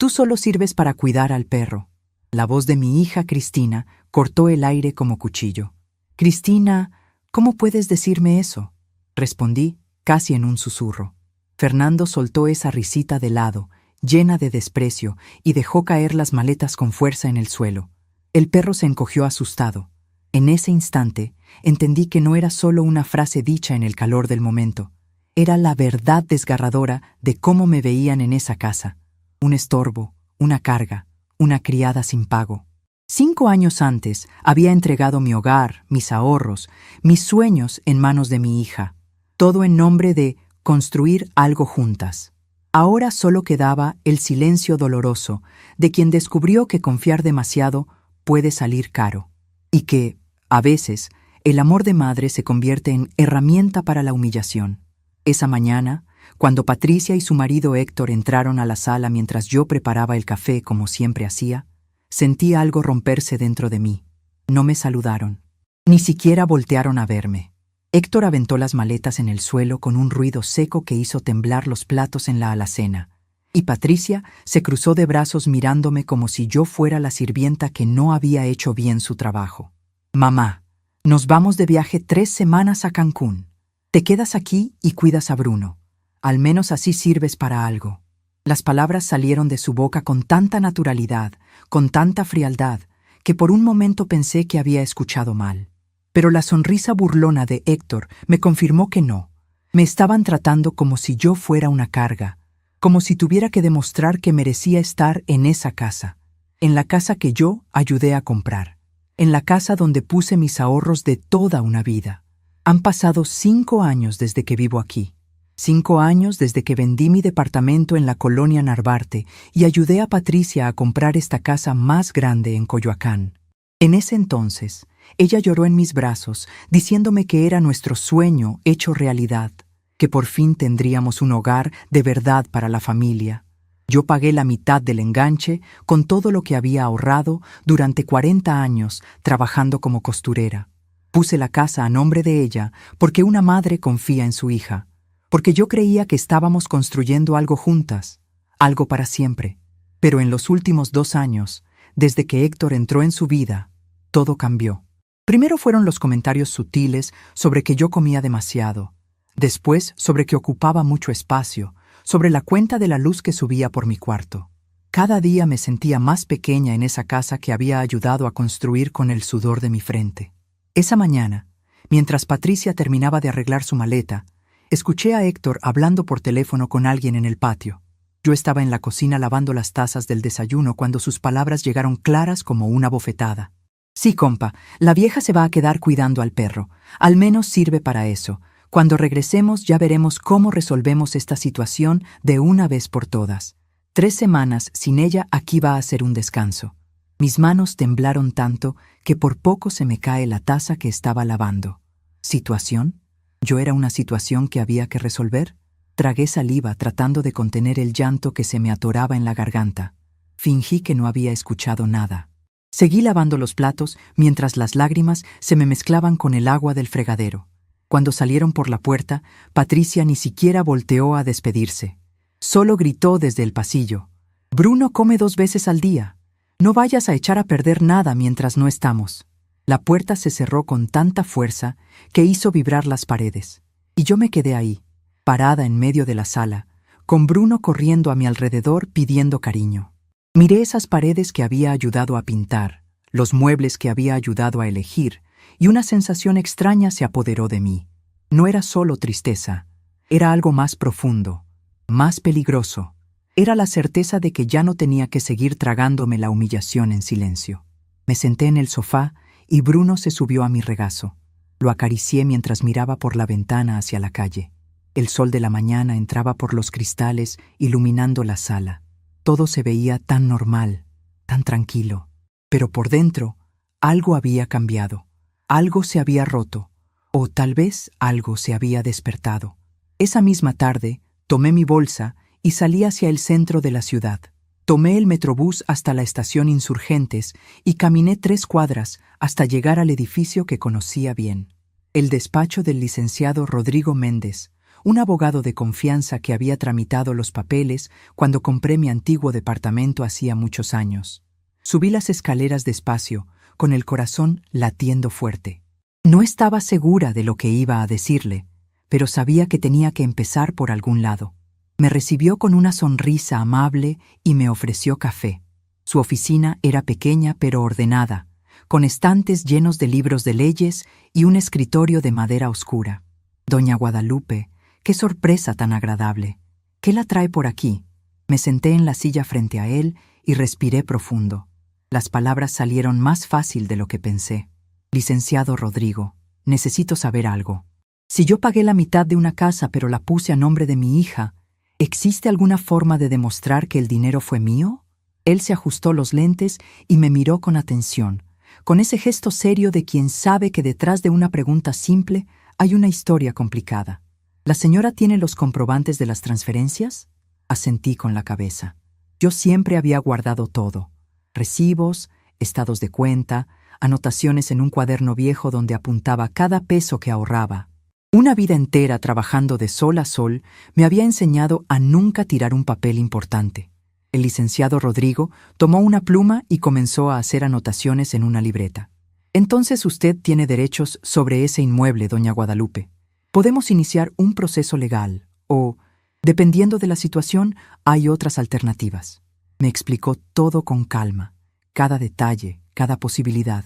Tú solo sirves para cuidar al perro. La voz de mi hija Cristina cortó el aire como cuchillo. Cristina, ¿cómo puedes decirme eso? Respondí, casi en un susurro. Fernando soltó esa risita de lado, llena de desprecio, y dejó caer las maletas con fuerza en el suelo. El perro se encogió asustado. En ese instante, entendí que no era solo una frase dicha en el calor del momento. Era la verdad desgarradora de cómo me veían en esa casa. Un estorbo, una carga, una criada sin pago. 5 años antes había entregado mi hogar, mis ahorros, mis sueños en manos de mi hija. Todo en nombre de construir algo juntas. Ahora solo quedaba el silencio doloroso de quien descubrió que confiar demasiado puede salir caro. Y que, a veces, el amor de madre se convierte en herramienta para la humillación. Esa mañana, cuando Patricia y su marido Héctor entraron a la sala mientras yo preparaba el café como siempre hacía, sentí algo romperse dentro de mí. No me saludaron. Ni siquiera voltearon a verme. Héctor aventó las maletas en el suelo con un ruido seco que hizo temblar los platos en la alacena, y Patricia se cruzó de brazos mirándome como si yo fuera la sirvienta que no había hecho bien su trabajo. Mamá, nos vamos de viaje 3 semanas a Cancún. Te quedas aquí y cuidas a Bruno. Al menos así sirves para algo. Las palabras salieron de su boca con tanta naturalidad, con tanta frialdad, que por un momento pensé que había escuchado mal. Pero la sonrisa burlona de Héctor me confirmó que no. Me estaban tratando como si yo fuera una carga, como si tuviera que demostrar que merecía estar en esa casa, en la casa que yo ayudé a comprar, en la casa donde puse mis ahorros de toda una vida. Han pasado 5 años desde que vivo aquí. 5 años desde que vendí mi departamento en la colonia Narvarte y ayudé a Patricia a comprar esta casa más grande en Coyoacán. En ese entonces, ella lloró en mis brazos, diciéndome que era nuestro sueño hecho realidad, que por fin tendríamos un hogar de verdad para la familia. Yo pagué la mitad del enganche con todo lo que había ahorrado durante 40 años trabajando como costurera. Puse la casa a nombre de ella porque una madre confía en su hija, porque yo creía que estábamos construyendo algo juntas, algo para siempre. Pero en los últimos 2 años, desde que Héctor entró en su vida, todo cambió. Primero fueron los comentarios sutiles sobre que yo comía demasiado, después sobre que ocupaba mucho espacio, sobre la cuenta de la luz que subía por mi cuarto. Cada día me sentía más pequeña en esa casa que había ayudado a construir con el sudor de mi frente. Esa mañana, mientras Patricia terminaba de arreglar su maleta, escuché a Héctor hablando por teléfono con alguien en el patio. Yo estaba en la cocina lavando las tazas del desayuno cuando sus palabras llegaron claras como una bofetada. Sí, compa, la vieja se va a quedar cuidando al perro. Al menos sirve para eso. Cuando regresemos ya veremos cómo resolvemos esta situación de una vez por todas. 3 semanas sin ella aquí va a ser un descanso. Mis manos temblaron tanto que por poco se me cae la taza que estaba lavando. ¿Situación? ¿Yo era una situación que había que resolver? Tragué saliva tratando de contener el llanto que se me atoraba en la garganta. Fingí que no había escuchado nada. Seguí lavando los platos mientras las lágrimas se me mezclaban con el agua del fregadero. Cuando salieron por la puerta, Patricia ni siquiera volteó a despedirse. Solo gritó desde el pasillo: «Bruno come 2 veces al día. No vayas a echar a perder nada mientras no estamos». La puerta se cerró con tanta fuerza que hizo vibrar las paredes. Y yo me quedé ahí, parada en medio de la sala, con Bruno corriendo a mi alrededor pidiendo cariño. Miré esas paredes que había ayudado a pintar, los muebles que había ayudado a elegir, y una sensación extraña se apoderó de mí. No era solo tristeza, era algo más profundo, más peligroso. Era la certeza de que ya no tenía que seguir tragándome la humillación en silencio. Me senté en el sofá y Bruno se subió a mi regazo. Lo acaricié mientras miraba por la ventana hacia la calle. El sol de la mañana entraba por los cristales, iluminando la sala. Todo se veía tan normal, tan tranquilo. Pero por dentro, algo había cambiado. Algo se había roto. O tal vez algo se había despertado. Esa misma tarde, tomé mi bolsa y salí hacia el centro de la ciudad. Tomé el metrobús hasta la estación Insurgentes y caminé 3 cuadras hasta llegar al edificio que conocía bien. El despacho del licenciado Rodrigo Méndez, un abogado de confianza que había tramitado los papeles cuando compré mi antiguo departamento hacía muchos años. Subí las escaleras despacio, con el corazón latiendo fuerte. No estaba segura de lo que iba a decirle, pero sabía que tenía que empezar por algún lado. Me recibió con una sonrisa amable y me ofreció café. Su oficina era pequeña pero ordenada, con estantes llenos de libros de leyes y un escritorio de madera oscura. Doña Guadalupe, qué sorpresa tan agradable. ¿Qué la trae por aquí? Me senté en la silla frente a él y respiré profundo. Las palabras salieron más fácil de lo que pensé. Licenciado Rodrigo, necesito saber algo. Si yo pagué la mitad de una casa pero la puse a nombre de mi hija, ¿existe alguna forma de demostrar que el dinero fue mío? Él se ajustó los lentes y me miró con atención, con ese gesto serio de quien sabe que detrás de una pregunta simple hay una historia complicada. ¿La señora tiene los comprobantes de las transferencias? Asentí con la cabeza. Yo siempre había guardado todo: recibos, estados de cuenta, anotaciones en un cuaderno viejo donde apuntaba cada peso que ahorraba. Una vida entera trabajando de sol a sol me había enseñado a nunca tirar un papel importante. El licenciado Rodrigo tomó una pluma y comenzó a hacer anotaciones en una libreta. Entonces usted tiene derechos sobre ese inmueble, doña Guadalupe. Podemos iniciar un proceso legal o, dependiendo de la situación, hay otras alternativas. Me explicó todo con calma, cada detalle, cada posibilidad.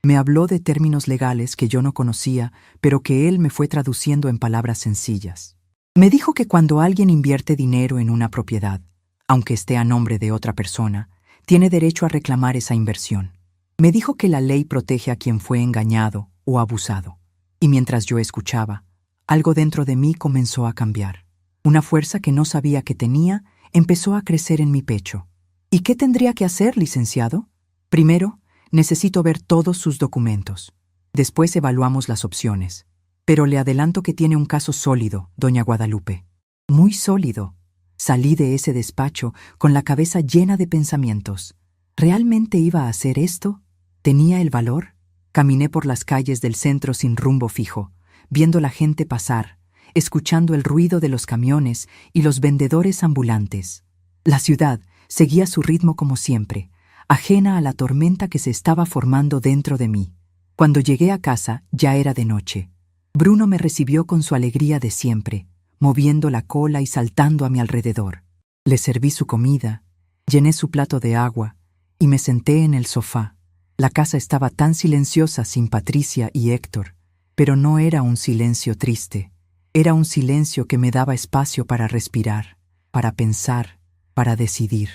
Me habló de términos legales que yo no conocía, pero que él me fue traduciendo en palabras sencillas. Me dijo que cuando alguien invierte dinero en una propiedad, aunque esté a nombre de otra persona, tiene derecho a reclamar esa inversión. Me dijo que la ley protege a quien fue engañado o abusado. Y mientras yo escuchaba, algo dentro de mí comenzó a cambiar. Una fuerza que no sabía que tenía empezó a crecer en mi pecho. ¿Y qué tendría que hacer, licenciado? Primero, necesito ver todos sus documentos. Después evaluamos las opciones. Pero le adelanto que tiene un caso sólido, doña Guadalupe. Muy sólido. Salí de ese despacho con la cabeza llena de pensamientos. ¿Realmente iba a hacer esto? ¿Tenía el valor? Caminé por las calles del centro sin rumbo fijo, viendo la gente pasar, escuchando el ruido de los camiones y los vendedores ambulantes. La ciudad seguía su ritmo como siempre, ajena a la tormenta que se estaba formando dentro de mí. Cuando llegué a casa ya era de noche. Bruno me recibió con su alegría de siempre, moviendo la cola y saltando a mi alrededor. Le serví su comida, llené su plato de agua y me senté en el sofá. La casa estaba tan silenciosa sin Patricia y Héctor, pero no era un silencio triste. Era un silencio que me daba espacio para respirar, para pensar, para decidir.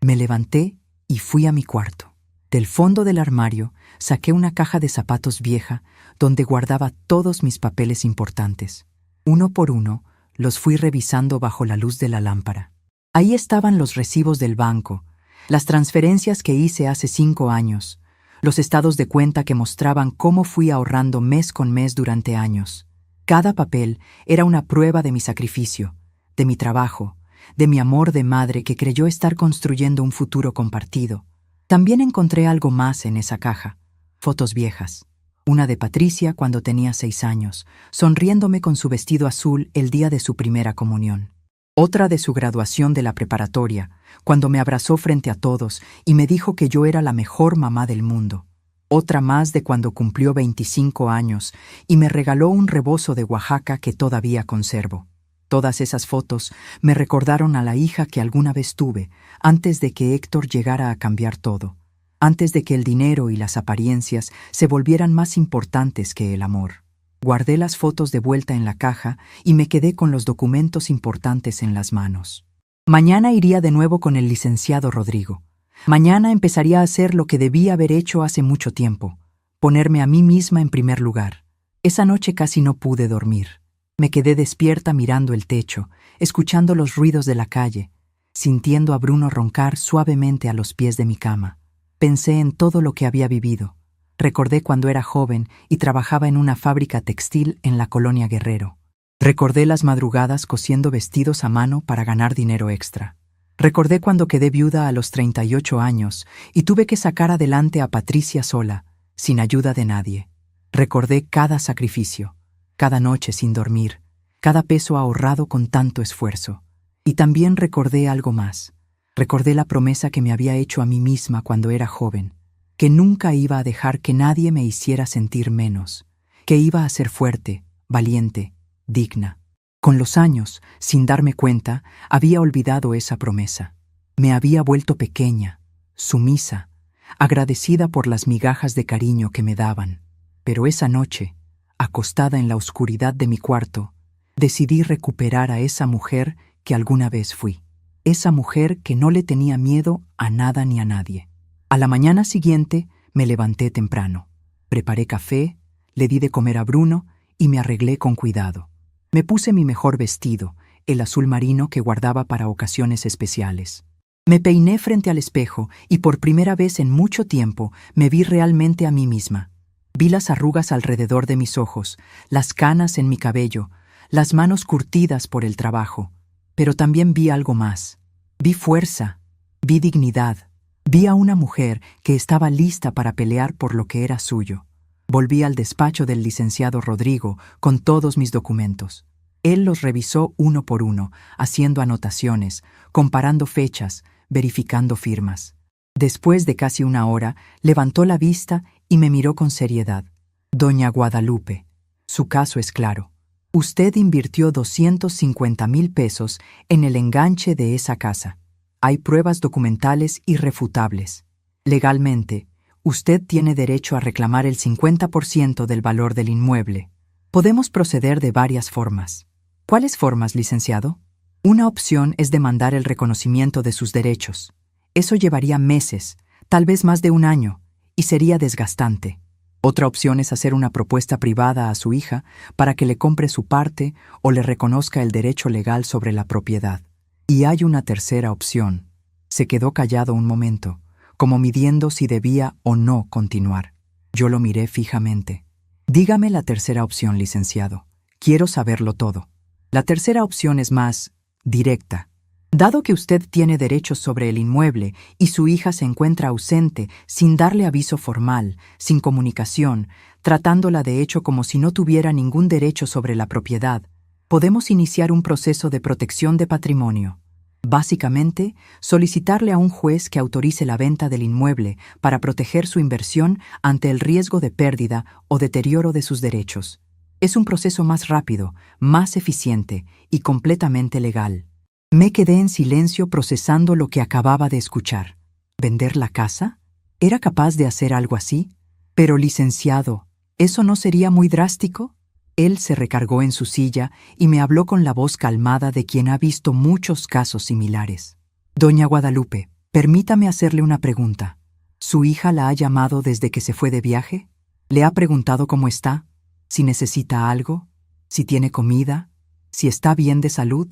Me levanté y fui a mi cuarto. Del fondo del armario saqué una caja de zapatos vieja donde guardaba todos mis papeles importantes. Uno por uno los fui revisando bajo la luz de la lámpara. Ahí estaban los recibos del banco, las transferencias que hice hace 5 años, los estados de cuenta que mostraban cómo fui ahorrando mes con mes durante años. Cada papel era una prueba de mi sacrificio, de mi trabajo, de mi amor de madre que creyó estar construyendo un futuro compartido. También encontré algo más en esa caja: fotos viejas. Una de Patricia cuando tenía 6 años, sonriéndome con su vestido azul el día de su primera comunión. Otra de su graduación de la preparatoria, cuando me abrazó frente a todos y me dijo que yo era la mejor mamá del mundo. Otra más de cuando cumplió 25 años y me regaló un rebozo de Oaxaca que todavía conservo. Todas esas fotos me recordaron a la hija que alguna vez tuve, antes de que Héctor llegara a cambiar todo, antes de que el dinero y las apariencias se volvieran más importantes que el amor. Guardé las fotos de vuelta en la caja y me quedé con los documentos importantes en las manos. Mañana iría de nuevo con el licenciado Rodrigo. Mañana empezaría a hacer lo que debía haber hecho hace mucho tiempo: ponerme a mí misma en primer lugar. Esa noche casi no pude dormir. Me quedé despierta mirando el techo, escuchando los ruidos de la calle, sintiendo a Bruno roncar suavemente a los pies de mi cama. Pensé en todo lo que había vivido. Recordé cuando era joven y trabajaba en una fábrica textil en la colonia Guerrero. Recordé las madrugadas cosiendo vestidos a mano para ganar dinero extra. Recordé cuando quedé viuda a los 38 años y tuve que sacar adelante a Patricia sola, sin ayuda de nadie. Recordé cada sacrificio, cada noche sin dormir, cada peso ahorrado con tanto esfuerzo. Y también recordé algo más. Recordé la promesa que me había hecho a mí misma cuando era joven, que nunca iba a dejar que nadie me hiciera sentir menos, que iba a ser fuerte, valiente, digna. Con los años, sin darme cuenta, había olvidado esa promesa. Me había vuelto pequeña, sumisa, agradecida por las migajas de cariño que me daban. Pero esa noche, acostada en la oscuridad de mi cuarto, decidí recuperar a esa mujer que alguna vez fui. Esa mujer que no le tenía miedo a nada ni a nadie. A la mañana siguiente me levanté temprano. Preparé café, le di de comer a Bruno y me arreglé con cuidado. Me puse mi mejor vestido, el azul marino que guardaba para ocasiones especiales. Me peiné frente al espejo y por primera vez en mucho tiempo me vi realmente a mí misma. Vi las arrugas alrededor de mis ojos, las canas en mi cabello, las manos curtidas por el trabajo. Pero también vi algo más. Vi fuerza, vi dignidad, vi a una mujer que estaba lista para pelear por lo que era suyo. Volví al despacho del licenciado Rodrigo con todos mis documentos. Él los revisó uno por uno, haciendo anotaciones, comparando fechas, verificando firmas. Después de casi una hora, levantó la vista y me miró con seriedad. Doña Guadalupe, su caso es claro. Usted invirtió 250,000 pesos en el enganche de esa casa. Hay pruebas documentales irrefutables. Legalmente, usted tiene derecho a reclamar el 50% del valor del inmueble. Podemos proceder de varias formas. ¿Cuáles formas, licenciado? Una opción es demandar el reconocimiento de sus derechos. Eso llevaría meses, tal vez más de un año, y sería desgastante. Otra opción es hacer una propuesta privada a su hija para que le compre su parte o le reconozca el derecho legal sobre la propiedad. Y hay una tercera opción. Se quedó callado un momento, como midiendo si debía o no continuar. Yo lo miré fijamente. Dígame la tercera opción, licenciado. Quiero saberlo todo. La tercera opción es más directa. Dado que usted tiene derechos sobre el inmueble y su hija se encuentra ausente, sin darle aviso formal, sin comunicación, tratándola de hecho como si no tuviera ningún derecho sobre la propiedad, podemos iniciar un proceso de protección de patrimonio. Básicamente, solicitarle a un juez que autorice la venta del inmueble para proteger su inversión ante el riesgo de pérdida o deterioro de sus derechos. Es un proceso más rápido, más eficiente y completamente legal. Me quedé en silencio procesando lo que acababa de escuchar. ¿Vender la casa? ¿Era capaz de hacer algo así? Pero, licenciado, ¿eso no sería muy drástico? Él se recargó en su silla y me habló con la voz calmada de quien ha visto muchos casos similares. Doña Guadalupe, permítame hacerle una pregunta. ¿Su hija la ha llamado desde que se fue de viaje? ¿Le ha preguntado cómo está? ¿Si necesita algo? ¿Si tiene comida? ¿Si está bien de salud?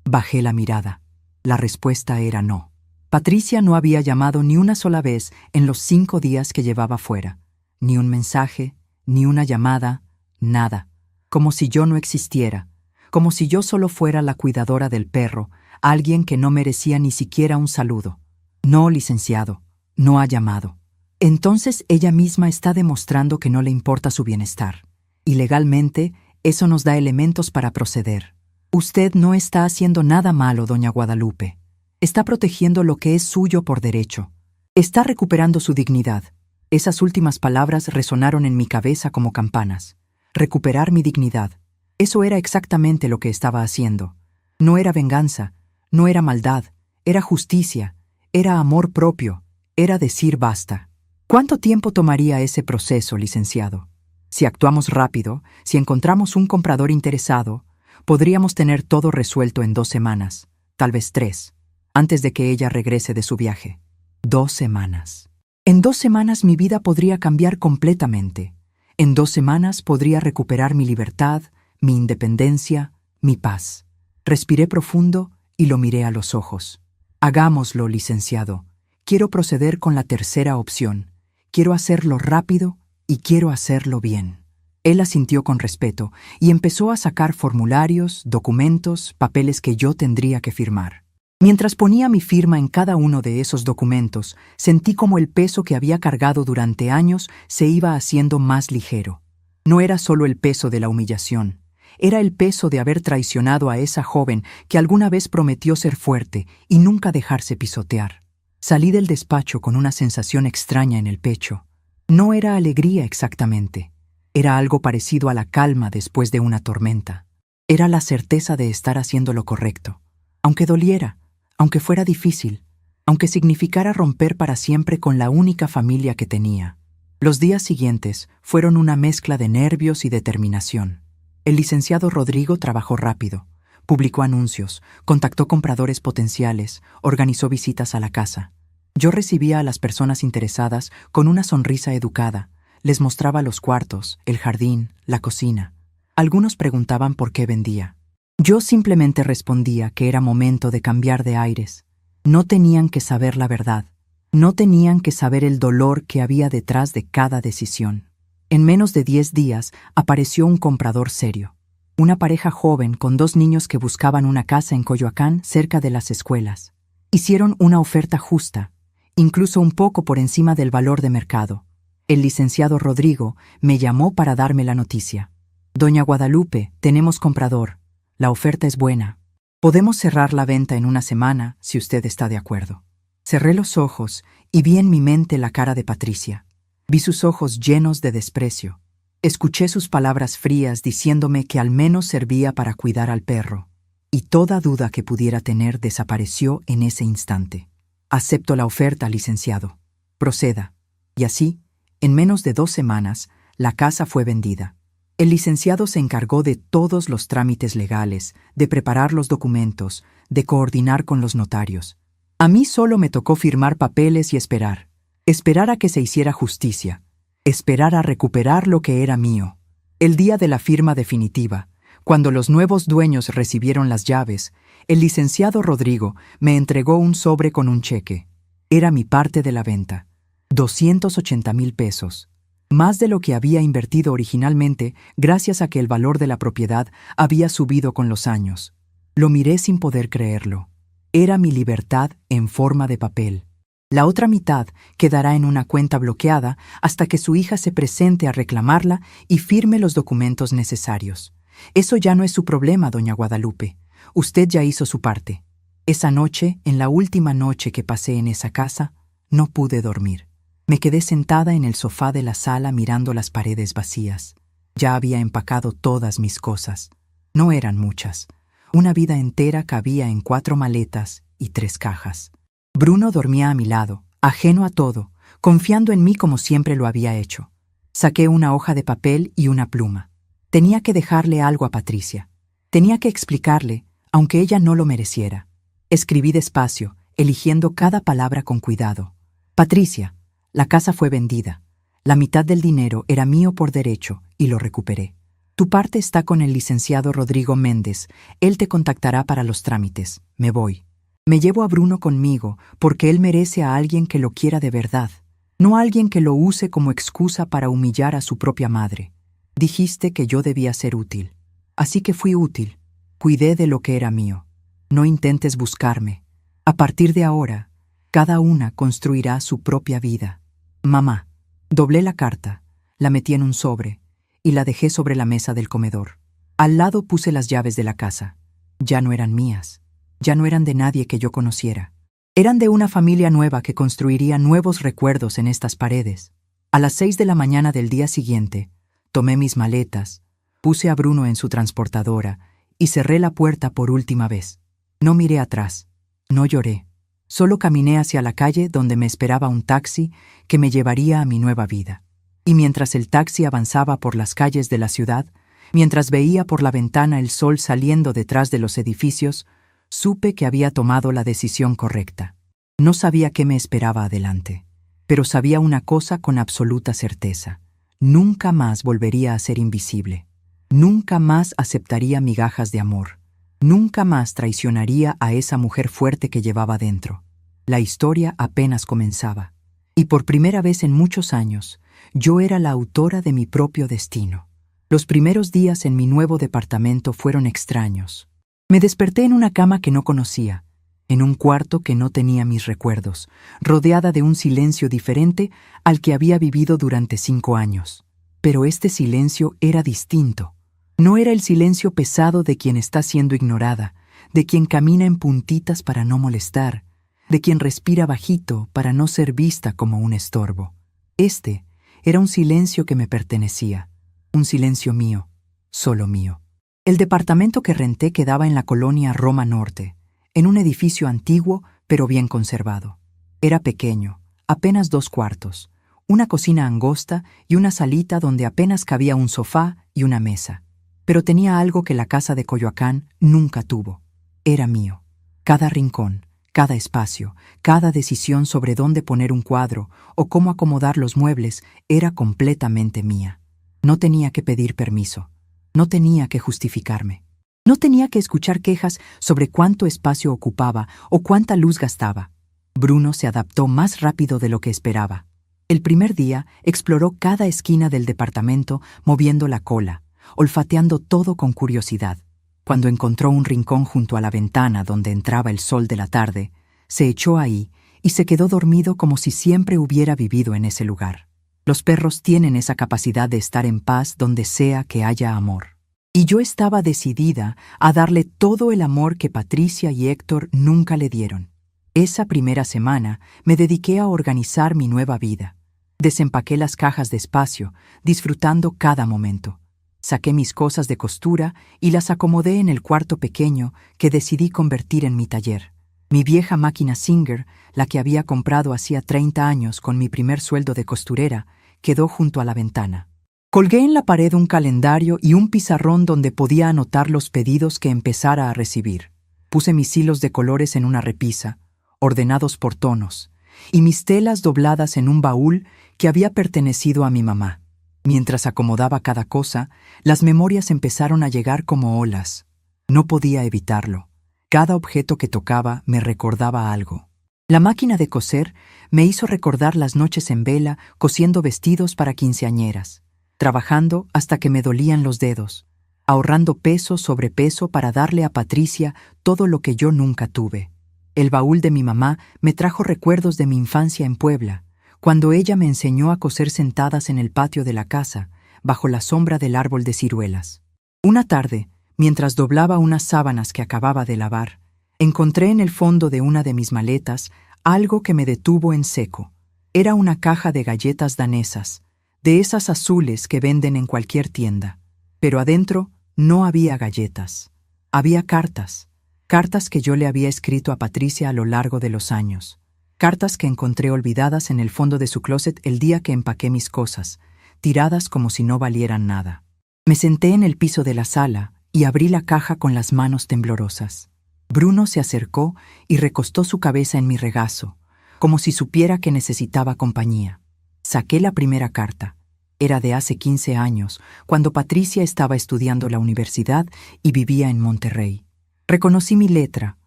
Bajé la mirada. La respuesta era no. Patricia no había llamado ni una sola vez en los 5 días que llevaba fuera. Ni un mensaje, ni una llamada, nada. Como si yo no existiera, como si yo solo fuera la cuidadora del perro, alguien que no merecía ni siquiera un saludo. No, licenciado, no ha llamado. Entonces ella misma está demostrando que no le importa su bienestar. Y legalmente, eso nos da elementos para proceder. Usted no está haciendo nada malo, doña Guadalupe. Está protegiendo lo que es suyo por derecho. Está recuperando su dignidad. Esas últimas palabras resonaron en mi cabeza como campanas. Recuperar mi dignidad. Eso era exactamente lo que estaba haciendo. No era venganza, no era maldad, era justicia, era amor propio, era decir basta. ¿Cuánto tiempo tomaría ese proceso, licenciado? Si actuamos rápido, si encontramos un comprador interesado, podríamos tener todo resuelto en 2 semanas, tal vez 3, antes de que ella regrese de su viaje. 2 semanas. En 2 semanas mi vida podría cambiar completamente. En 2 semanas podría recuperar mi libertad, mi independencia, mi paz. Respiré profundo y lo miré a los ojos. Hagámoslo, licenciado. Quiero proceder con la tercera opción. Quiero hacerlo rápido y quiero hacerlo bien. Él asintió con respeto y empezó a sacar formularios, documentos, papeles que yo tendría que firmar. Mientras ponía mi firma en cada uno de esos documentos, sentí como el peso que había cargado durante años se iba haciendo más ligero. No era solo el peso de la humillación, Era el peso de haber traicionado a esa joven que alguna vez prometió ser fuerte y nunca dejarse pisotear. Salí del despacho con una sensación extraña en el pecho. No era alegría exactamente. Era algo parecido a la calma después de una tormenta. Era la certeza de estar haciendo lo correcto. Aunque doliera, aunque fuera difícil, aunque significara romper para siempre con la única familia que tenía. Los días siguientes fueron una mezcla de nervios y determinación. El licenciado Rodrigo trabajó rápido, publicó anuncios, contactó compradores potenciales, organizó visitas a la casa. Yo recibía a las personas interesadas con una sonrisa educada, les mostraba los cuartos, el jardín, la cocina. Algunos preguntaban por qué vendía. Yo simplemente respondía que era momento de cambiar de aires. No tenían que saber la verdad. No tenían que saber el dolor que había detrás de cada decisión. En menos de 10 días apareció un comprador serio. Una pareja joven con 2 niños que buscaban una casa en Coyoacán cerca de las escuelas. Hicieron una oferta justa, incluso un poco por encima del valor de mercado. El licenciado Rodrigo me llamó para darme la noticia. Doña Guadalupe, tenemos comprador. La oferta es buena. Podemos cerrar la venta en una semana si usted está de acuerdo. Cerré los ojos y vi en mi mente la cara de Patricia. Vi sus ojos llenos de desprecio. Escuché sus palabras frías diciéndome que al menos servía para cuidar al perro. Y toda duda que pudiera tener desapareció en ese instante. Acepto la oferta, licenciado. Proceda. Y así, en menos de 2 semanas, la casa fue vendida. El licenciado se encargó de todos los trámites legales, de preparar los documentos, de coordinar con los notarios. A mí solo me tocó firmar papeles y esperar. Esperar a que se hiciera justicia. Esperar a recuperar lo que era mío. El día de la firma definitiva, cuando los nuevos dueños recibieron las llaves, el licenciado Rodrigo me entregó un sobre con un cheque. Era mi parte de la venta. 280,000 pesos. Más de lo que había invertido originalmente gracias a que el valor de la propiedad había subido con los años. Lo miré sin poder creerlo. Era mi libertad en forma de papel. La otra mitad quedará en una cuenta bloqueada hasta que su hija se presente a reclamarla y firme los documentos necesarios. Eso ya no es su problema, doña Guadalupe. Usted ya hizo su parte. Esa noche, en la última noche que pasé en esa casa, no pude dormir. Me quedé sentada en el sofá de la sala mirando las paredes vacías. Ya había empacado todas mis cosas. No eran muchas. Una vida entera cabía en 4 maletas y 3 cajas. Bruno dormía a mi lado, ajeno a todo, confiando en mí como siempre lo había hecho. Saqué una hoja de papel y una pluma. Tenía que dejarle algo a Patricia. Tenía que explicarle, aunque ella no lo mereciera. Escribí despacio, eligiendo cada palabra con cuidado. Patricia, la casa fue vendida. La mitad del dinero era mío por derecho y lo recuperé. Tu parte está con el licenciado Rodrigo Méndez. Él te contactará para los trámites. Me voy. Me llevo a Bruno conmigo porque él merece a alguien que lo quiera de verdad, no a alguien que lo use como excusa para humillar a su propia madre. Dijiste que yo debía ser útil. Así que fui útil. Cuidé de lo que era mío. No intentes buscarme. A partir de ahora, cada una construirá su propia vida. Mamá. Doblé la carta, la metí en un sobre y la dejé sobre la mesa del comedor. Al lado puse las llaves de la casa. Ya no eran mías. Ya no eran de nadie que yo conociera. Eran de una familia nueva que construiría nuevos recuerdos en estas paredes. A las 6 de la mañana del día siguiente, tomé mis maletas, puse a Bruno en su transportadora y cerré la puerta por última vez. No miré atrás, no lloré. Solo caminé hacia la calle donde me esperaba un taxi que me llevaría a mi nueva vida. Y mientras el taxi avanzaba por las calles de la ciudad, mientras veía por la ventana el sol saliendo detrás de los edificios, supe que había tomado la decisión correcta. No sabía qué me esperaba adelante, pero sabía una cosa con absoluta certeza. Nunca más volvería a ser invisible. Nunca más aceptaría migajas de amor. Nunca más traicionaría a esa mujer fuerte que llevaba dentro. La historia apenas comenzaba. Y por primera vez en muchos años, yo era la autora de mi propio destino. Los primeros días en mi nuevo departamento fueron extraños. Me desperté en una cama que no conocía, en un cuarto que no tenía mis recuerdos, rodeada de un silencio diferente al que había vivido durante 5 años. Pero este silencio era distinto. No era el silencio pesado de quien está siendo ignorada, de quien camina en puntitas para no molestar, de quien respira bajito para no ser vista como un estorbo. Este era un silencio que me pertenecía, un silencio mío, solo mío. El departamento que renté quedaba en la colonia Roma Norte, en un edificio antiguo pero bien conservado. Era pequeño, apenas 2 cuartos, una cocina angosta y una salita donde apenas cabía un sofá y una mesa. Pero tenía algo que la casa de Coyoacán nunca tuvo. Era mío. Cada rincón, cada espacio, cada decisión sobre dónde poner un cuadro o cómo acomodar los muebles era completamente mía. No tenía que pedir permiso. No tenía que justificarme. No tenía que escuchar quejas sobre cuánto espacio ocupaba o cuánta luz gastaba. Bruno se adaptó más rápido de lo que esperaba. El primer día exploró cada esquina del departamento moviendo la cola, olfateando todo con curiosidad. Cuando encontró un rincón junto a la ventana donde entraba el sol de la tarde, se echó ahí y se quedó dormido como si siempre hubiera vivido en ese lugar. Los perros tienen esa capacidad de estar en paz donde sea que haya amor. Y yo estaba decidida a darle todo el amor que Patricia y Héctor nunca le dieron. Esa primera semana me dediqué a organizar mi nueva vida. Desempaqué las cajas despacio, disfrutando cada momento. Saqué mis cosas de costura y las acomodé en el cuarto pequeño que decidí convertir en mi taller. Mi vieja máquina Singer, la que había comprado hacía 30 años con mi primer sueldo de costurera, quedó junto a la ventana. Colgué en la pared un calendario y un pizarrón donde podía anotar los pedidos que empezara a recibir. Puse mis hilos de colores en una repisa, ordenados por tonos, y mis telas dobladas en un baúl que había pertenecido a mi mamá. Mientras acomodaba cada cosa, las memorias empezaron a llegar como olas. No podía evitarlo. Cada objeto que tocaba me recordaba algo. La máquina de coser me hizo recordar las noches en vela cosiendo vestidos para quinceañeras, trabajando hasta que me dolían los dedos, ahorrando peso sobre peso para darle a Patricia todo lo que yo nunca tuve. El baúl de mi mamá me trajo recuerdos de mi infancia en Puebla, cuando ella me enseñó a coser sentadas en el patio de la casa, bajo la sombra del árbol de ciruelas. Una tarde, mientras doblaba unas sábanas que acababa de lavar, encontré en el fondo de una de mis maletas algo que me detuvo en seco. Era una caja de galletas danesas, de esas azules que venden en cualquier tienda. Pero adentro no había galletas. Había cartas. Cartas que yo le había escrito a Patricia a lo largo de los años. Cartas que encontré olvidadas en el fondo de su closet el día que empaqué mis cosas, tiradas como si no valieran nada. Me senté en el piso de la sala y abrí la caja con las manos temblorosas. Bruno se acercó y recostó su cabeza en mi regazo, como si supiera que necesitaba compañía. Saqué la primera carta. Era de hace 15 años, cuando Patricia estaba estudiando la universidad y vivía en Monterrey. Reconocí mi letra,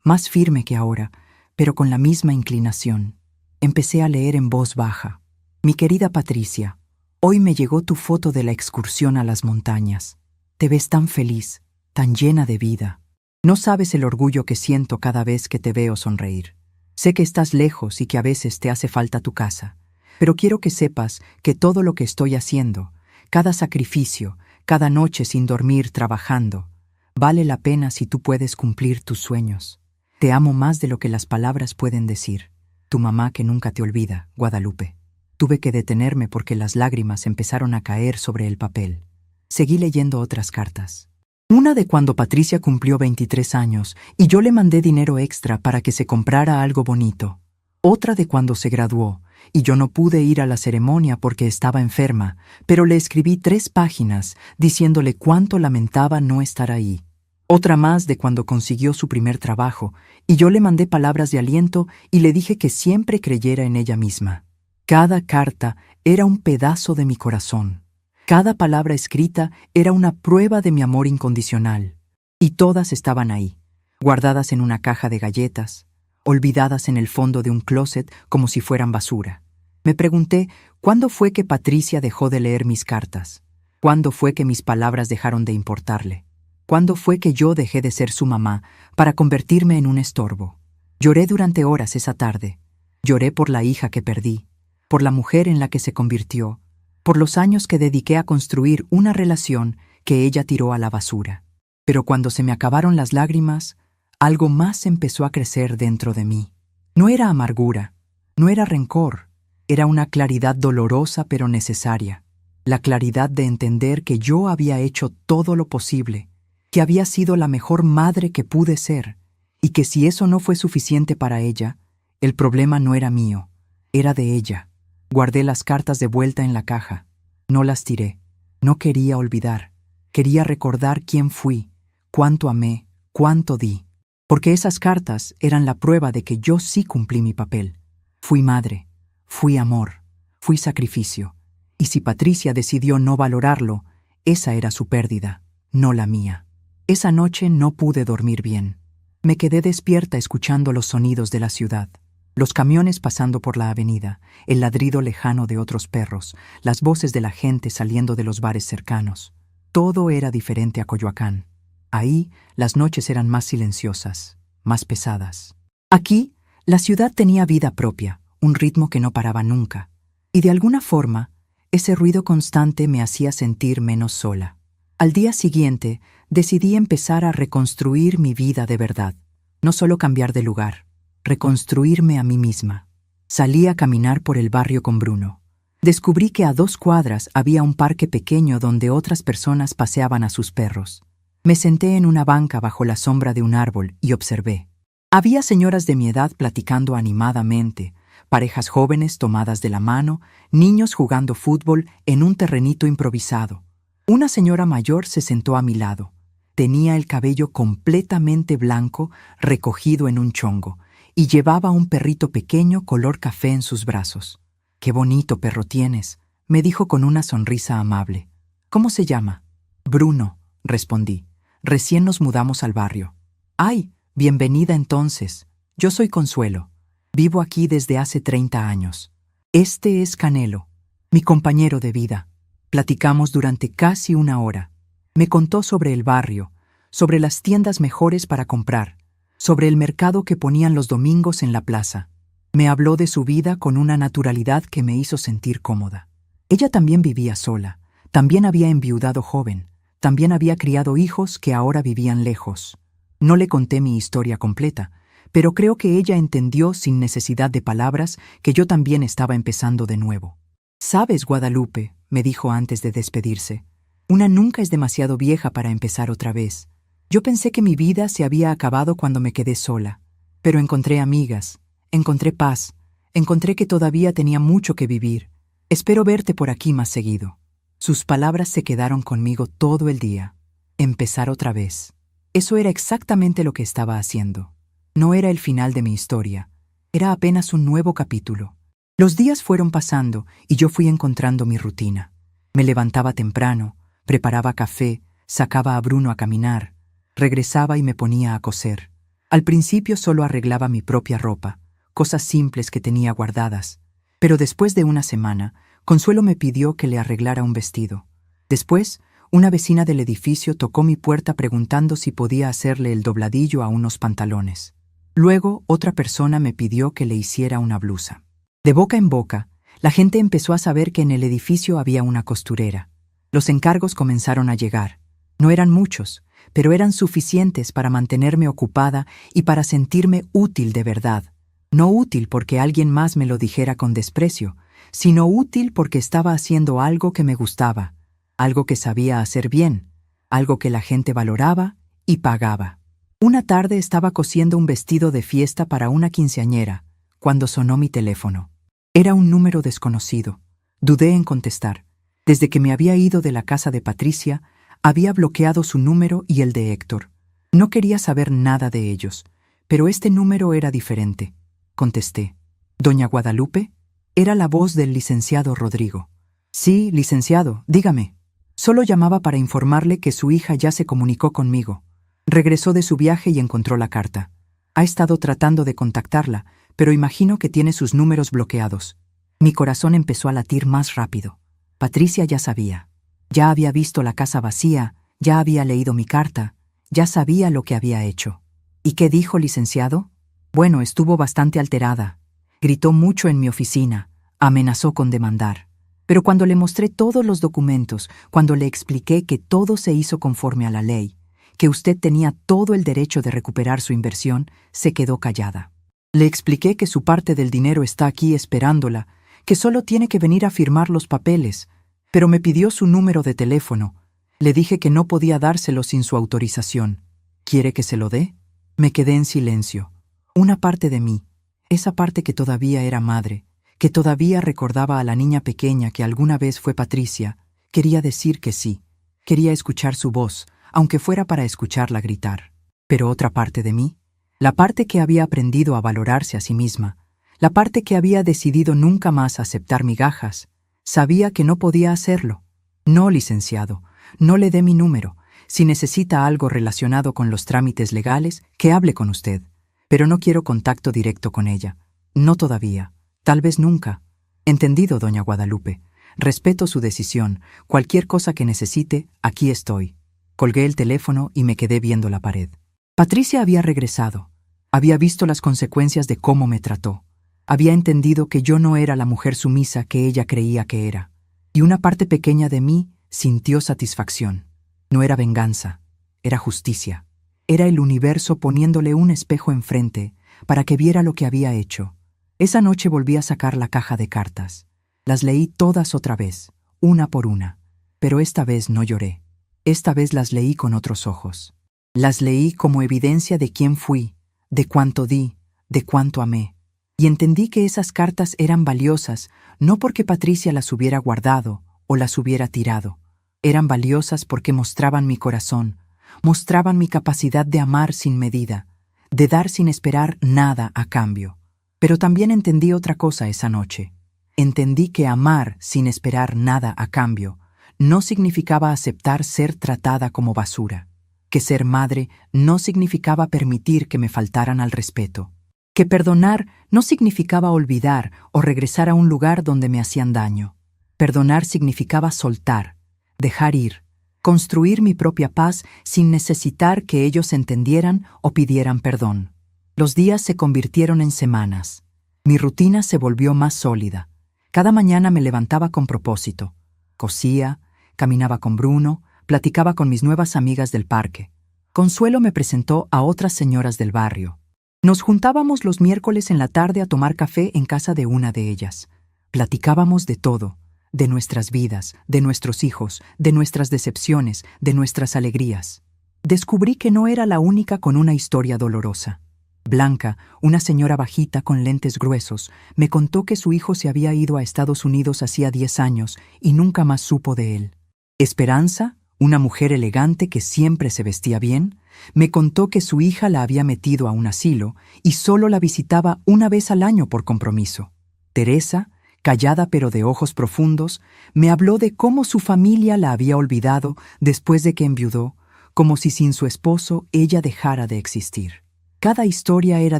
más firme que ahora, pero con la misma inclinación. Empecé a leer en voz baja. Mi querida Patricia, hoy me llegó tu foto de la excursión a las montañas. Te ves tan feliz, tan llena de vida. No sabes el orgullo que siento cada vez que te veo sonreír. Sé que estás lejos y que a veces te hace falta tu casa, pero quiero que sepas que todo lo que estoy haciendo, cada sacrificio, cada noche sin dormir trabajando, vale la pena si tú puedes cumplir tus sueños. Te amo más de lo que las palabras pueden decir. Tu mamá que nunca te olvida, Guadalupe. Tuve que detenerme porque las lágrimas empezaron a caer sobre el papel. Seguí leyendo otras cartas. Una de cuando Patricia cumplió 23 años y yo le mandé dinero extra para que se comprara algo bonito. Otra de cuando se graduó y yo no pude ir a la ceremonia porque estaba enferma, pero le escribí 3 páginas diciéndole cuánto lamentaba no estar ahí. Otra más de cuando consiguió su primer trabajo, y yo le mandé palabras de aliento y le dije que siempre creyera en ella misma. Cada carta era un pedazo de mi corazón. Cada palabra escrita era una prueba de mi amor incondicional. Y todas estaban ahí, guardadas en una caja de galletas, olvidadas en el fondo de un closet como si fueran basura. Me pregunté, ¿cuándo fue que Patricia dejó de leer mis cartas? ¿Cuándo fue que mis palabras dejaron de importarle? ¿Cuándo fue que yo dejé de ser su mamá para convertirme en un estorbo? Lloré durante horas esa tarde. Lloré por la hija que perdí, por la mujer en la que se convirtió, por los años que dediqué a construir una relación que ella tiró a la basura. Pero cuando se me acabaron las lágrimas, algo más empezó a crecer dentro de mí. No era amargura, no era rencor, era una claridad dolorosa pero necesaria. La claridad de entender que yo había hecho todo lo posible, que había sido la mejor madre que pude ser, y que si eso no fue suficiente para ella, el problema no era mío, era de ella. Guardé las cartas de vuelta en la caja. No las tiré. No quería olvidar. Quería recordar quién fui, cuánto amé, cuánto di. Porque esas cartas eran la prueba de que yo sí cumplí mi papel. Fui madre, fui amor, fui sacrificio. Y si Patricia decidió no valorarlo, esa era su pérdida, no la mía. Esa noche no pude dormir bien. Me quedé despierta escuchando los sonidos de la ciudad. Los camiones pasando por la avenida, el ladrido lejano de otros perros, las voces de la gente saliendo de los bares cercanos. Todo era diferente a Coyoacán. Ahí, las noches eran más silenciosas, más pesadas. Aquí, la ciudad tenía vida propia, un ritmo que no paraba nunca. Y de alguna forma, ese ruido constante me hacía sentir menos sola. Al día siguiente, decidí empezar a reconstruir mi vida de verdad. No solo cambiar de lugar, reconstruirme a mí misma. Salí a caminar por el barrio con Bruno. Descubrí que a 2 cuadras había un parque pequeño donde otras personas paseaban a sus perros. Me senté en una banca bajo la sombra de un árbol y observé. Había señoras de mi edad platicando animadamente, parejas jóvenes tomadas de la mano, niños jugando fútbol en un terrenito improvisado. Una señora mayor se sentó a mi lado. Tenía el cabello completamente blanco, recogido en un chongo, y llevaba un perrito pequeño color café en sus brazos. «Qué bonito perro tienes», me dijo con una sonrisa amable. «¿Cómo se llama?» «Bruno», respondí. «Recién nos mudamos al barrio». «Ay, bienvenida entonces. Yo soy Consuelo. Vivo aquí desde hace 30 años. Este es Canelo, mi compañero de vida». Platicamos durante casi 1 hora. Me contó sobre el barrio, sobre las tiendas mejores para comprar, sobre el mercado que ponían los domingos en la plaza. Me habló de su vida con una naturalidad que me hizo sentir cómoda. Ella también vivía sola, también había enviudado joven, también había criado hijos que ahora vivían lejos. No le conté mi historia completa, pero creo que ella entendió sin necesidad de palabras que yo también estaba empezando de nuevo. «Sabes, Guadalupe», me dijo antes de despedirse, «una nunca es demasiado vieja para empezar otra vez. Yo pensé que mi vida se había acabado cuando me quedé sola, pero encontré amigas, encontré paz, encontré que todavía tenía mucho que vivir. Espero verte por aquí más seguido». Sus palabras se quedaron conmigo todo el día. Empezar otra vez. Eso era exactamente lo que estaba haciendo. No era el final de mi historia, era apenas un nuevo capítulo. Los días fueron pasando y yo fui encontrando mi rutina. Me levantaba temprano, preparaba café, sacaba a Bruno a caminar, regresaba y me ponía a coser. Al principio solo arreglaba mi propia ropa, cosas simples que tenía guardadas. Pero después de una semana, Consuelo me pidió que le arreglara un vestido. Después, una vecina del edificio tocó mi puerta preguntando si podía hacerle el dobladillo a unos pantalones. Luego, otra persona me pidió que le hiciera una blusa. De boca en boca, la gente empezó a saber que en el edificio había una costurera. Los encargos comenzaron a llegar. No eran muchos, pero eran suficientes para mantenerme ocupada y para sentirme útil de verdad. No útil porque alguien más me lo dijera con desprecio, sino útil porque estaba haciendo algo que me gustaba, algo que sabía hacer bien, algo que la gente valoraba y pagaba. Una tarde estaba cosiendo un vestido de fiesta para una quinceañera, cuando sonó mi teléfono. Era un número desconocido. Dudé en contestar. Desde que me había ido de la casa de Patricia, había bloqueado su número y el de Héctor. No quería saber nada de ellos, pero este número era diferente. Contesté. «¿Doña Guadalupe?» Era la voz del licenciado Rodrigo. «Sí, licenciado, dígame». Solo llamaba para informarle que su hija ya se comunicó conmigo. Regresó de su viaje y encontró la carta. Ha estado tratando de contactarla, pero imagino que tiene sus números bloqueados. Mi corazón empezó a latir más rápido. Patricia ya sabía. Ya había visto la casa vacía, ya había leído mi carta, ya sabía lo que había hecho. ¿Y qué dijo, licenciado? Bueno, estuvo bastante alterada. Gritó mucho en mi oficina, amenazó con demandar. Pero cuando le mostré todos los documentos, cuando le expliqué que todo se hizo conforme a la ley, que usted tenía todo el derecho de recuperar su inversión, se quedó callada. Le expliqué que su parte del dinero está aquí esperándola, que solo tiene que venir a firmar los papeles, pero me pidió su número de teléfono. Le dije que no podía dárselo sin su autorización. ¿Quiere que se lo dé? Me quedé en silencio. Una parte de mí, esa parte que todavía era madre, que todavía recordaba a la niña pequeña que alguna vez fue Patricia, quería decir que sí. Quería escuchar su voz, aunque fuera para escucharla gritar. Pero otra parte de mí, la parte que había aprendido a valorarse a sí misma, la parte que había decidido nunca más aceptar migajas, sabía que no podía hacerlo. No, licenciado, no le dé mi número. Si necesita algo relacionado con los trámites legales, que hable con usted. Pero no quiero contacto directo con ella. No todavía. Tal vez nunca. Entendido, doña Guadalupe. Respeto su decisión. Cualquier cosa que necesite, aquí estoy. Colgué el teléfono y me quedé viendo la pared. Patricia había regresado. Había visto las consecuencias de cómo me trató. Había entendido que yo no era la mujer sumisa que ella creía que era. Y una parte pequeña de mí sintió satisfacción. No era venganza, era justicia. Era el universo poniéndole un espejo enfrente para que viera lo que había hecho. Esa noche volví a sacar la caja de cartas. Las leí todas otra vez, una por una. Pero esta vez no lloré. Esta vez las leí con otros ojos. Las leí como evidencia de quién fui, de cuánto di, de cuánto amé. Y entendí que esas cartas eran valiosas no porque Patricia las hubiera guardado o las hubiera tirado. Eran valiosas porque mostraban mi corazón, mostraban mi capacidad de amar sin medida, de dar sin esperar nada a cambio. Pero también entendí otra cosa esa noche. Entendí que amar sin esperar nada a cambio no significaba aceptar ser tratada como basura, que ser madre no significaba permitir que me faltaran al respeto, que perdonar no significaba olvidar o regresar a un lugar donde me hacían daño. Perdonar significaba soltar, dejar ir, construir mi propia paz sin necesitar que ellos entendieran o pidieran perdón. Los días se convirtieron en semanas. Mi rutina se volvió más sólida. Cada mañana me levantaba con propósito. Cosía, caminaba con Bruno, platicaba con mis nuevas amigas del parque. Consuelo me presentó a otras señoras del barrio. Nos juntábamos los miércoles en la tarde a tomar café en casa de una de ellas. Platicábamos de todo, de nuestras vidas, de nuestros hijos, de nuestras decepciones, de nuestras alegrías. Descubrí que no era la única con una historia dolorosa. Blanca, una señora bajita con lentes gruesos, me contó que su hijo se había ido a Estados Unidos hacía 10 años y nunca más supo de él. Esperanza, una mujer elegante que siempre se vestía bien, me contó que su hija la había metido a un asilo y solo la visitaba una vez al año por compromiso. Teresa, callada pero de ojos profundos, me habló de cómo su familia la había olvidado después de que enviudó, como si sin su esposo ella dejara de existir. Cada historia era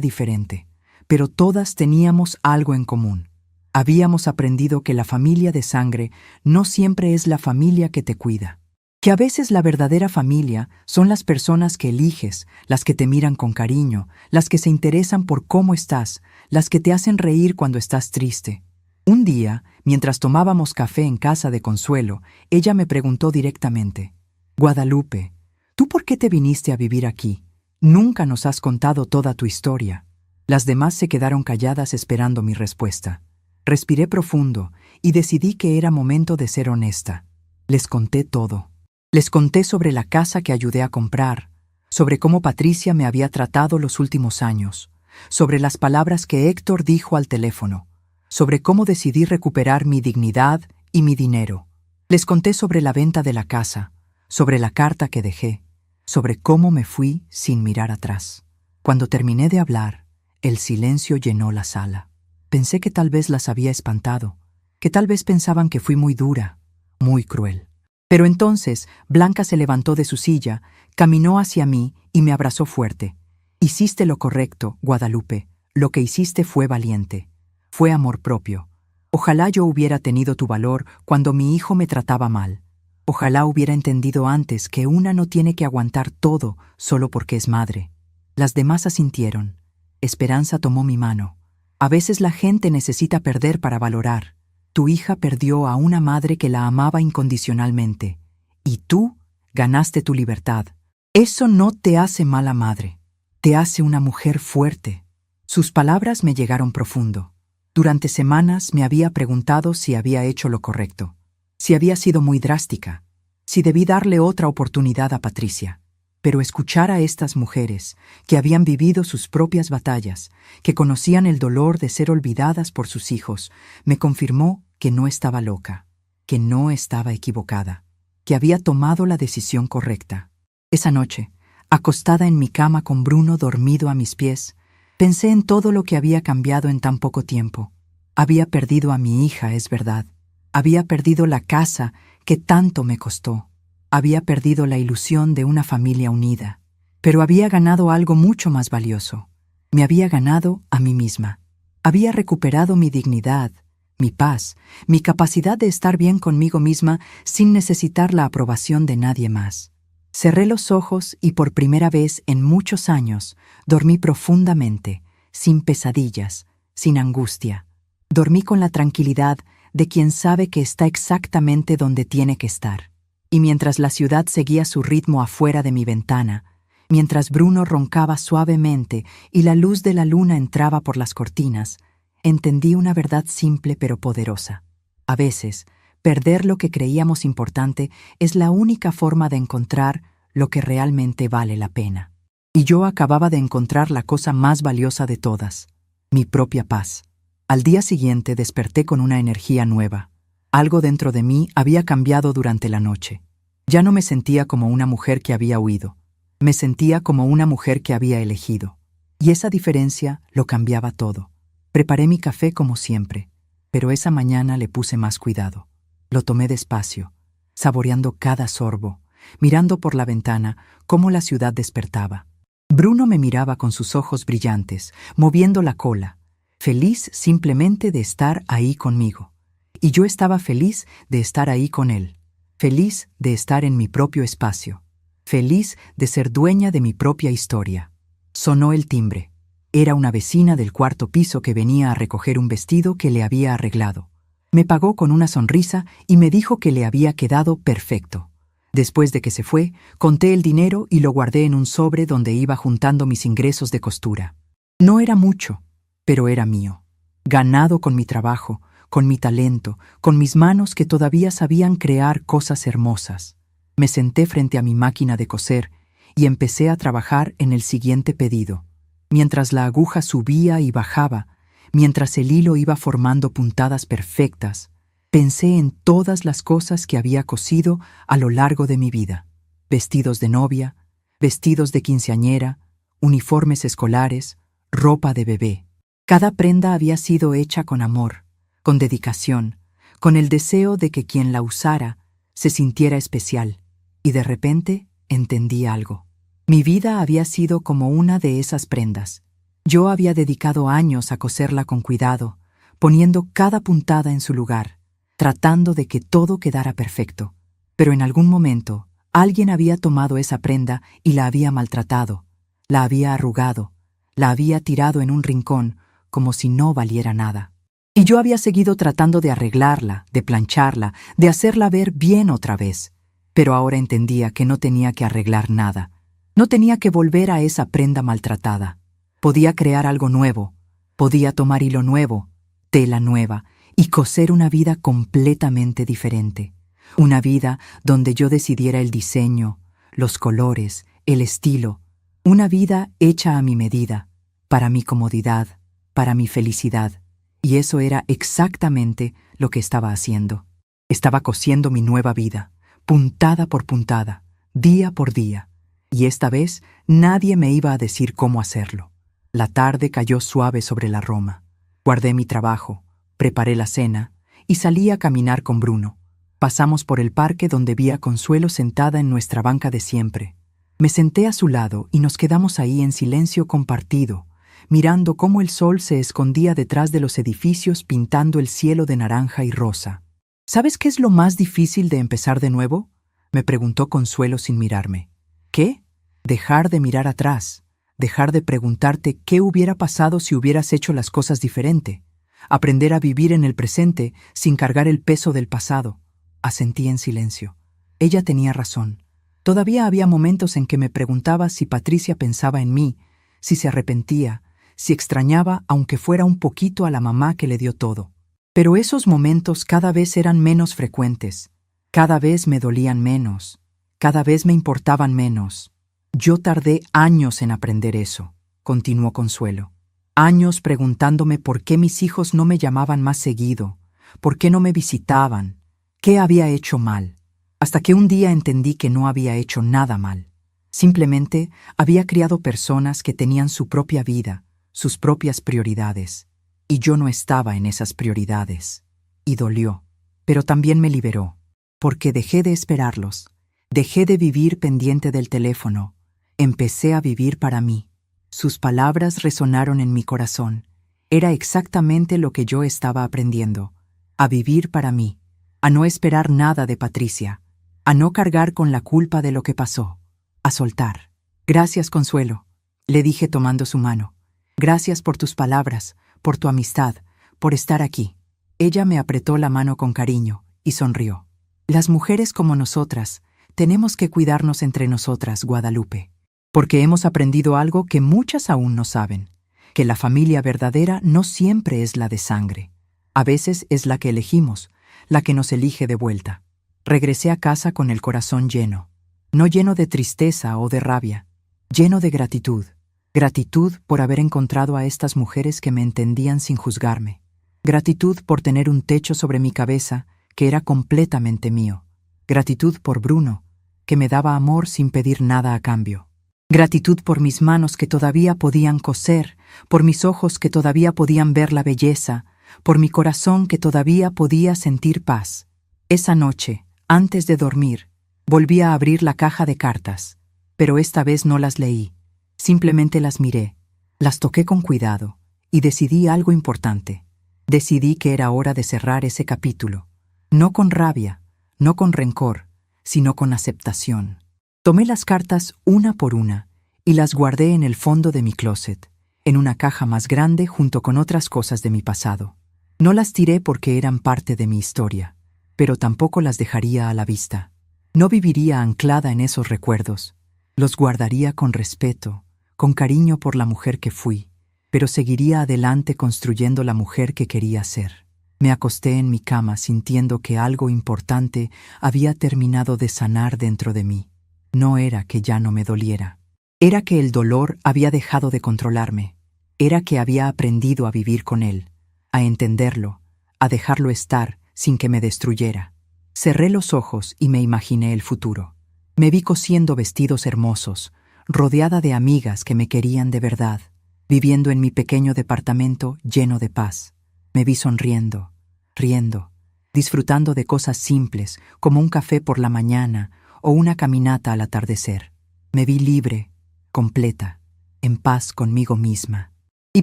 diferente, pero todas teníamos algo en común. Habíamos aprendido que la familia de sangre no siempre es la familia que te cuida, que a veces la verdadera familia son las personas que eliges, las que te miran con cariño, las que se interesan por cómo estás, las que te hacen reír cuando estás triste. Un día, mientras tomábamos café en casa de Consuelo, ella me preguntó directamente: «Guadalupe, ¿tú por qué te viniste a vivir aquí? Nunca nos has contado toda tu historia». Las demás se quedaron calladas esperando mi respuesta. Respiré profundo y decidí que era momento de ser honesta. Les conté todo. Les conté sobre la casa que ayudé a comprar, sobre cómo Patricia me había tratado los últimos años, sobre las palabras que Héctor dijo al teléfono, sobre cómo decidí recuperar mi dignidad y mi dinero. Les conté sobre la venta de la casa, sobre la carta que dejé, sobre cómo me fui sin mirar atrás. Cuando terminé de hablar, el silencio llenó la sala. Pensé que tal vez las había espantado, que tal vez pensaban que fui muy dura, muy cruel. Pero entonces Blanca se levantó de su silla, caminó hacia mí y me abrazó fuerte. «Hiciste lo correcto, Guadalupe. Lo que hiciste fue valiente. Fue amor propio. Ojalá yo hubiera tenido tu valor cuando mi hijo me trataba mal. Ojalá hubiera entendido antes que una no tiene que aguantar todo solo porque es madre». Las demás asintieron. Esperanza tomó mi mano. «A veces la gente necesita perder para valorar. tu hija perdió a una madre que la amaba incondicionalmente, y tú ganaste tu libertad. Eso no te hace mala madre, te hace una mujer fuerte. Sus palabras me llegaron profundo. Durante semanas me había preguntado si había hecho lo correcto, si había sido muy drástica, si debí darle otra oportunidad a Patricia. Pero escuchar a estas mujeres, que habían vivido sus propias batallas, que conocían el dolor de ser olvidadas por sus hijos, me confirmó que no estaba loca, que no estaba equivocada, que había tomado la decisión correcta. Esa noche, acostada en mi cama con Bruno dormido a mis pies, pensé en todo lo que había cambiado en tan poco tiempo. Había perdido a mi hija, es verdad. Había perdido la casa que tanto me costó. Había perdido la ilusión de una familia unida. Pero había ganado algo mucho más valioso. Me había ganado a mí misma. Había recuperado mi dignidad, mi paz, mi capacidad de estar bien conmigo misma sin necesitar la aprobación de nadie más. Cerré los ojos y por primera vez en muchos años dormí profundamente, sin pesadillas, sin angustia. Dormí con la tranquilidad de quien sabe que está exactamente donde tiene que estar. Y mientras la ciudad seguía su ritmo afuera de mi ventana, mientras Bruno roncaba suavemente y la luz de la luna entraba por las cortinas, entendí una verdad simple pero poderosa. A veces, perder lo que creíamos importante es la única forma de encontrar lo que realmente vale la pena. Y yo acababa de encontrar la cosa más valiosa de todas, mi propia paz. Al día siguiente desperté con una energía nueva. Algo dentro de mí había cambiado durante la noche. Ya no me sentía como una mujer que había huido. Me sentía como una mujer que había elegido. Y esa diferencia lo cambiaba todo. Preparé mi café como siempre, pero esa mañana le puse más cuidado. Lo tomé despacio, saboreando cada sorbo, mirando por la ventana cómo la ciudad despertaba. Bruno me miraba con sus ojos brillantes, moviendo la cola, feliz simplemente de estar ahí conmigo. Y yo estaba feliz de estar ahí con él, feliz de estar en mi propio espacio, feliz de ser dueña de mi propia historia. Sonó el timbre. Era una vecina del cuarto piso que venía a recoger un vestido que le había arreglado. Me pagó con una sonrisa y me dijo que le había quedado perfecto. Después de que se fue, conté el dinero y lo guardé en un sobre donde iba juntando mis ingresos de costura. No era mucho, pero era mío, ganado con mi trabajo, con mi talento, con mis manos que todavía sabían crear cosas hermosas. Me senté frente a mi máquina de coser y empecé a trabajar en el siguiente pedido. Mientras la aguja subía y bajaba, mientras el hilo iba formando puntadas perfectas, pensé en todas las cosas que había cosido a lo largo de mi vida. Vestidos de novia, vestidos de quinceañera, uniformes escolares, ropa de bebé. Cada prenda había sido hecha con amor, con dedicación, con el deseo de que quien la usara se sintiera especial. Y de repente entendí algo. Mi vida había sido como una de esas prendas. Yo había dedicado años a coserla con cuidado, poniendo cada puntada en su lugar, tratando de que todo quedara perfecto. Pero en algún momento, alguien había tomado esa prenda y la había maltratado, la había arrugado, la había tirado en un rincón como si no valiera nada. Y yo había seguido tratando de arreglarla, de plancharla, de hacerla ver bien otra vez. Pero ahora entendía que no tenía que arreglar nada. No tenía que volver a esa prenda maltratada. Podía crear algo nuevo. Podía tomar hilo nuevo, tela nueva, y coser una vida completamente diferente. Una vida donde yo decidiera el diseño, los colores, el estilo. Una vida hecha a mi medida, para mi comodidad, para mi felicidad. Y eso era exactamente lo que estaba haciendo. Estaba cosiendo mi nueva vida, puntada por puntada, día por día. Y esta vez nadie me iba a decir cómo hacerlo. La tarde cayó suave sobre la Roma. Guardé mi trabajo, preparé la cena y salí a caminar con Bruno. Pasamos por el parque donde vi a Consuelo sentada en nuestra banca de siempre. Me senté a su lado y nos quedamos ahí en silencio compartido, mirando cómo el sol se escondía detrás de los edificios pintando el cielo de naranja y rosa. ¿Sabes qué es lo más difícil de empezar de nuevo?, me preguntó Consuelo sin mirarme. ¿Qué? Dejar de mirar atrás, dejar de preguntarte qué hubiera pasado si hubieras hecho las cosas diferente. aprender a vivir en el presente sin cargar el peso del pasado. Asentí en silencio. Ella tenía razón. Todavía había momentos en que me preguntaba si Patricia pensaba en mí, si se arrepentía, si extrañaba aunque fuera un poquito a la mamá que le dio todo. Pero esos momentos cada vez eran menos frecuentes, cada vez me dolían menos, cada vez me importaban menos. Yo tardé años en aprender eso, continuó Consuelo. Años preguntándome por qué mis hijos no me llamaban más seguido, por qué no me visitaban, qué había hecho mal, hasta que un día entendí que no había hecho nada mal. Simplemente había criado personas que tenían su propia vida, sus propias prioridades, y yo no estaba en esas prioridades. Y dolió, pero también me liberó, porque dejé de esperarlos, dejé de vivir pendiente del teléfono, empecé a vivir para mí. Sus palabras resonaron en mi corazón. Era exactamente lo que yo estaba aprendiendo, a vivir para mí, a no esperar nada de Patricia, a no cargar con la culpa de lo que pasó, a soltar. Gracias, Consuelo, le dije tomando su mano. Gracias por tus palabras, por tu amistad, por estar aquí. Ella me apretó la mano con cariño y sonrió. Las mujeres como nosotras tenemos que cuidarnos entre nosotras, Guadalupe, porque hemos aprendido algo que muchas aún no saben, que la familia verdadera no siempre es la de sangre. A veces es la que elegimos, la que nos elige de vuelta. Regresé a casa con el corazón lleno, no lleno de tristeza o de rabia, lleno de gratitud. Gratitud por haber encontrado a estas mujeres que me entendían sin juzgarme. Gratitud por tener un techo sobre mi cabeza que era completamente mío. Gratitud por Bruno, que me daba amor sin pedir nada a cambio. Gratitud por mis manos que todavía podían coser, por mis ojos que todavía podían ver la belleza, por mi corazón que todavía podía sentir paz. Esa noche, antes de dormir, volví a abrir la caja de cartas, pero esta vez no las leí. Simplemente las miré, las toqué con cuidado y decidí algo importante. Decidí que era hora de cerrar ese capítulo, no con rabia, no con rencor, sino con aceptación. Tomé las cartas una por una y las guardé en el fondo de mi closet, en una caja más grande junto con otras cosas de mi pasado. No las tiré porque eran parte de mi historia, pero tampoco las dejaría a la vista. No viviría anclada en esos recuerdos. Los guardaría con respeto, con cariño por la mujer que fui, pero seguiría adelante construyendo la mujer que quería ser. Me acosté en mi cama sintiendo que algo importante había terminado de sanar dentro de mí. No era que ya no me doliera. Era que el dolor había dejado de controlarme. Era que había aprendido a vivir con él, a entenderlo, a dejarlo estar sin que me destruyera. Cerré los ojos y me imaginé el futuro. Me vi cosiendo vestidos hermosos, rodeada de amigas que me querían de verdad, viviendo en mi pequeño departamento lleno de paz. Me vi sonriendo, riendo, disfrutando de cosas simples como un café por la mañana o una caminata al atardecer. Me vi libre, completa, en paz conmigo misma. Y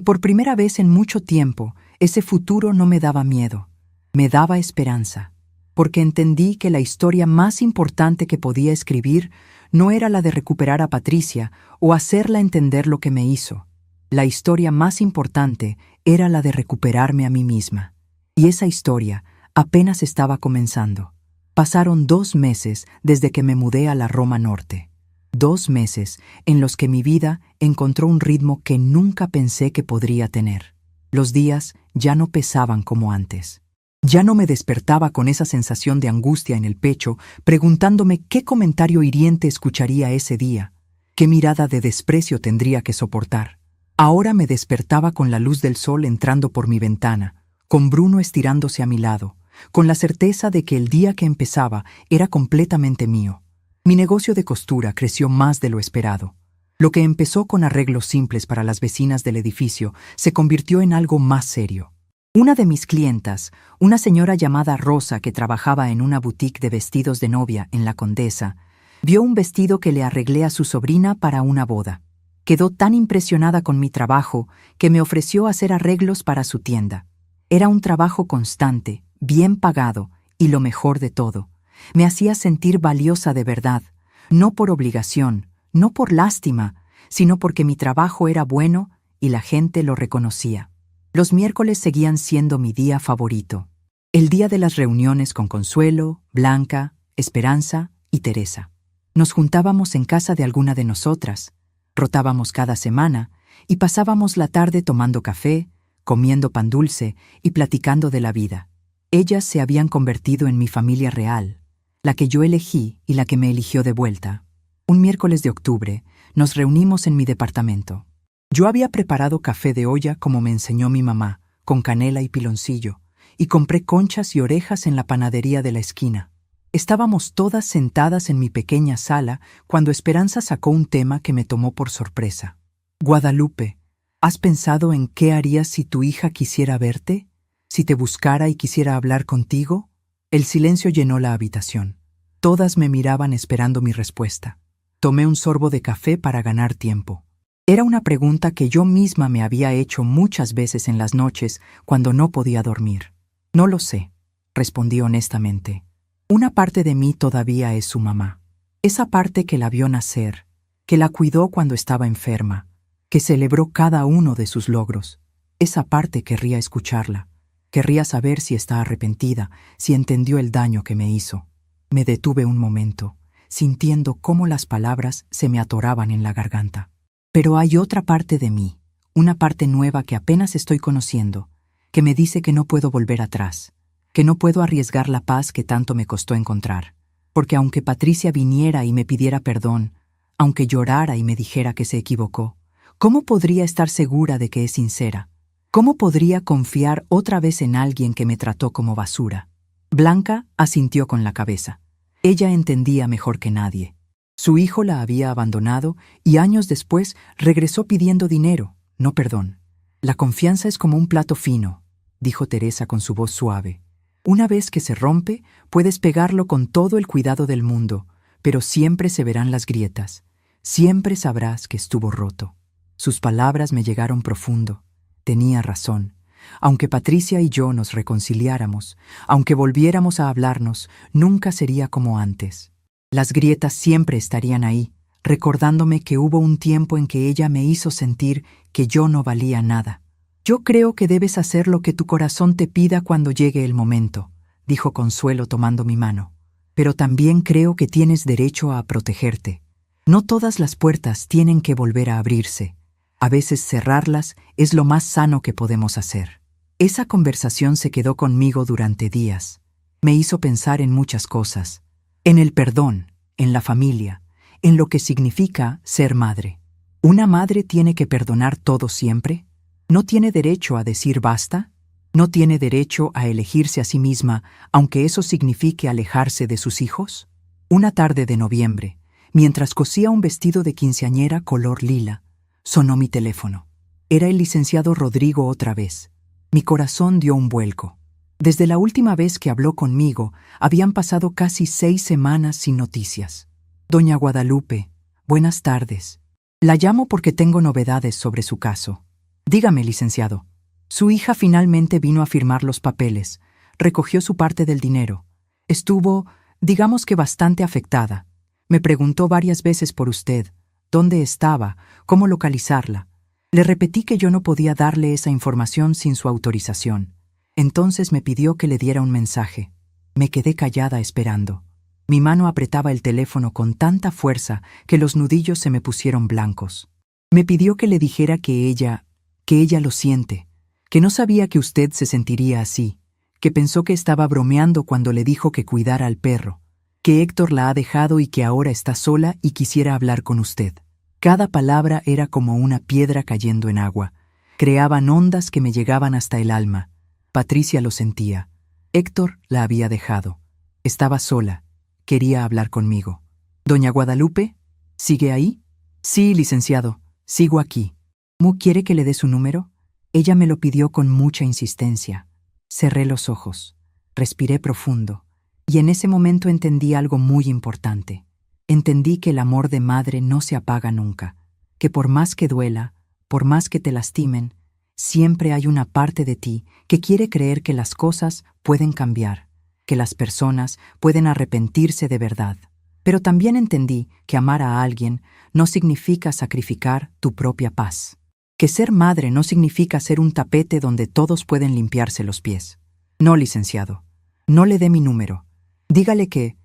por primera vez en mucho tiempo, ese futuro no me daba miedo, me daba esperanza, porque entendí que la historia más importante que podía escribir no era la de recuperar a Patricia o hacerla entender lo que me hizo. La historia más importante era la de recuperarme a mí misma. Y esa historia apenas estaba comenzando. Pasaron 2 meses desde que me mudé a la Roma Norte. 2 meses en los que mi vida encontró un ritmo que nunca pensé que podría tener. Los días ya no pesaban como antes. Ya no me despertaba con esa sensación de angustia en el pecho, preguntándome qué comentario hiriente escucharía ese día, qué mirada de desprecio tendría que soportar. Ahora me despertaba con la luz del sol entrando por mi ventana, con Bruno estirándose a mi lado, con la certeza de que el día que empezaba era completamente mío. Mi negocio de costura creció más de lo esperado. Lo que empezó con arreglos simples para las vecinas del edificio se convirtió en algo más serio. Una de mis clientas, una señora llamada Rosa que trabajaba en una boutique de vestidos de novia en La Condesa, vio un vestido que le arreglé a su sobrina para una boda. Quedó tan impresionada con mi trabajo que me ofreció hacer arreglos para su tienda. Era un trabajo constante, bien pagado y lo mejor de todo. Me hacía sentir valiosa de verdad, no por obligación, no por lástima, sino porque mi trabajo era bueno y la gente lo reconocía. Los miércoles seguían siendo mi día favorito. El día de las reuniones con Consuelo, Blanca, Esperanza y Teresa. Nos juntábamos en casa de alguna de nosotras, rotábamos cada semana y pasábamos la tarde tomando café, comiendo pan dulce y platicando de la vida. Ellas se habían convertido en mi familia real, la que yo elegí y la que me eligió de vuelta. Un miércoles de octubre nos reunimos en mi departamento. Yo había preparado café de olla como me enseñó mi mamá, con canela y piloncillo, y compré conchas y orejas en la panadería de la esquina. Estábamos todas sentadas en mi pequeña sala cuando Esperanza sacó un tema que me tomó por sorpresa. Guadalupe, ¿has pensado en qué harías si tu hija quisiera verte? ¿Si te buscara y quisiera hablar contigo? El silencio llenó la habitación. Todas me miraban esperando mi respuesta. Tomé un sorbo de café para ganar tiempo. Era una pregunta que yo misma me había hecho muchas veces en las noches cuando no podía dormir. No lo sé, respondí honestamente. Una parte de mí todavía es su mamá. Esa parte que la vio nacer, que la cuidó cuando estaba enferma, que celebró cada uno de sus logros. Esa parte querría escucharla. Querría saber si está arrepentida, si entendió el daño que me hizo. Me detuve un momento, sintiendo cómo las palabras se me atoraban en la garganta. Pero hay otra parte de mí, una parte nueva que apenas estoy conociendo, que me dice que no puedo volver atrás, que no puedo arriesgar la paz que tanto me costó encontrar. Porque aunque Patricia viniera y me pidiera perdón, aunque llorara y me dijera que se equivocó, ¿cómo podría estar segura de que es sincera? ¿Cómo podría confiar otra vez en alguien que me trató como basura? Blanca asintió con la cabeza. Ella entendía mejor que nadie. Su hijo la había abandonado y años después regresó pidiendo dinero, no perdón. La confianza es como un plato fino, dijo Teresa con su voz suave. Una vez que se rompe, puedes pegarlo con todo el cuidado del mundo, pero siempre se verán las grietas. Siempre sabrás que estuvo roto. Sus palabras me llegaron profundo. Tenía razón. Aunque Patricia y yo nos reconciliáramos, aunque volviéramos a hablarnos, nunca sería como antes. Las grietas siempre estarían ahí, recordándome que hubo un tiempo en que ella me hizo sentir que yo no valía nada. Yo creo que debes hacer lo que tu corazón te pida cuando llegue el momento, dijo Consuelo tomando mi mano. Pero también creo que tienes derecho a protegerte. No todas las puertas tienen que volver a abrirse. A veces cerrarlas es lo más sano que podemos hacer. Esa conversación se quedó conmigo durante días. Me hizo pensar en muchas cosas. En el perdón, en la familia, en lo que significa ser madre. ¿Una madre tiene que perdonar todo siempre? ¿No tiene derecho a decir basta? ¿No tiene derecho a elegirse a sí misma, aunque eso signifique alejarse de sus hijos? Una tarde de noviembre, mientras cosía un vestido de quinceañera color lila, sonó mi teléfono. Era el licenciado Rodrigo otra vez. Mi corazón dio un vuelco. Desde la última vez que habló conmigo, habían pasado casi 6 semanas sin noticias. Doña Guadalupe, buenas tardes. La llamo porque tengo novedades sobre su caso. Dígame, licenciado. Su hija finalmente vino a firmar los papeles, recogió su parte del dinero. Estuvo, digamos que bastante afectada. Me preguntó varias veces por usted, dónde estaba, cómo localizarla. Le repetí que yo no podía darle esa información sin su autorización. Entonces me pidió que le diera un mensaje. Me quedé callada esperando. Mi mano apretaba el teléfono con tanta fuerza que los nudillos se me pusieron blancos. Me pidió que le dijera que ella lo siente, que no sabía que usted se sentiría así, que pensó que estaba bromeando cuando le dijo que cuidara al perro, que Héctor la ha dejado y que ahora está sola y quisiera hablar con usted. Cada palabra era como una piedra cayendo en agua. Creaban ondas que me llegaban hasta el alma. Patricia lo sentía. Héctor la había dejado. Estaba sola. Quería hablar conmigo. ¿Doña Guadalupe? ¿Sigue ahí? Sí, licenciado. Sigo aquí. ¿Mu quiere que le dé su número? Ella me lo pidió con mucha insistencia. Cerré los ojos. Respiré profundo. Y en ese momento entendí algo muy importante. Entendí que el amor de madre no se apaga nunca. Que por más que duela, por más que te lastimen, siempre hay una parte de ti que quiere creer que las cosas pueden cambiar, que las personas pueden arrepentirse de verdad. Pero también entendí que amar a alguien no significa sacrificar tu propia paz. Que ser madre no significa ser un tapete donde todos pueden limpiarse los pies. No, licenciado. No le dé mi número. Dígale que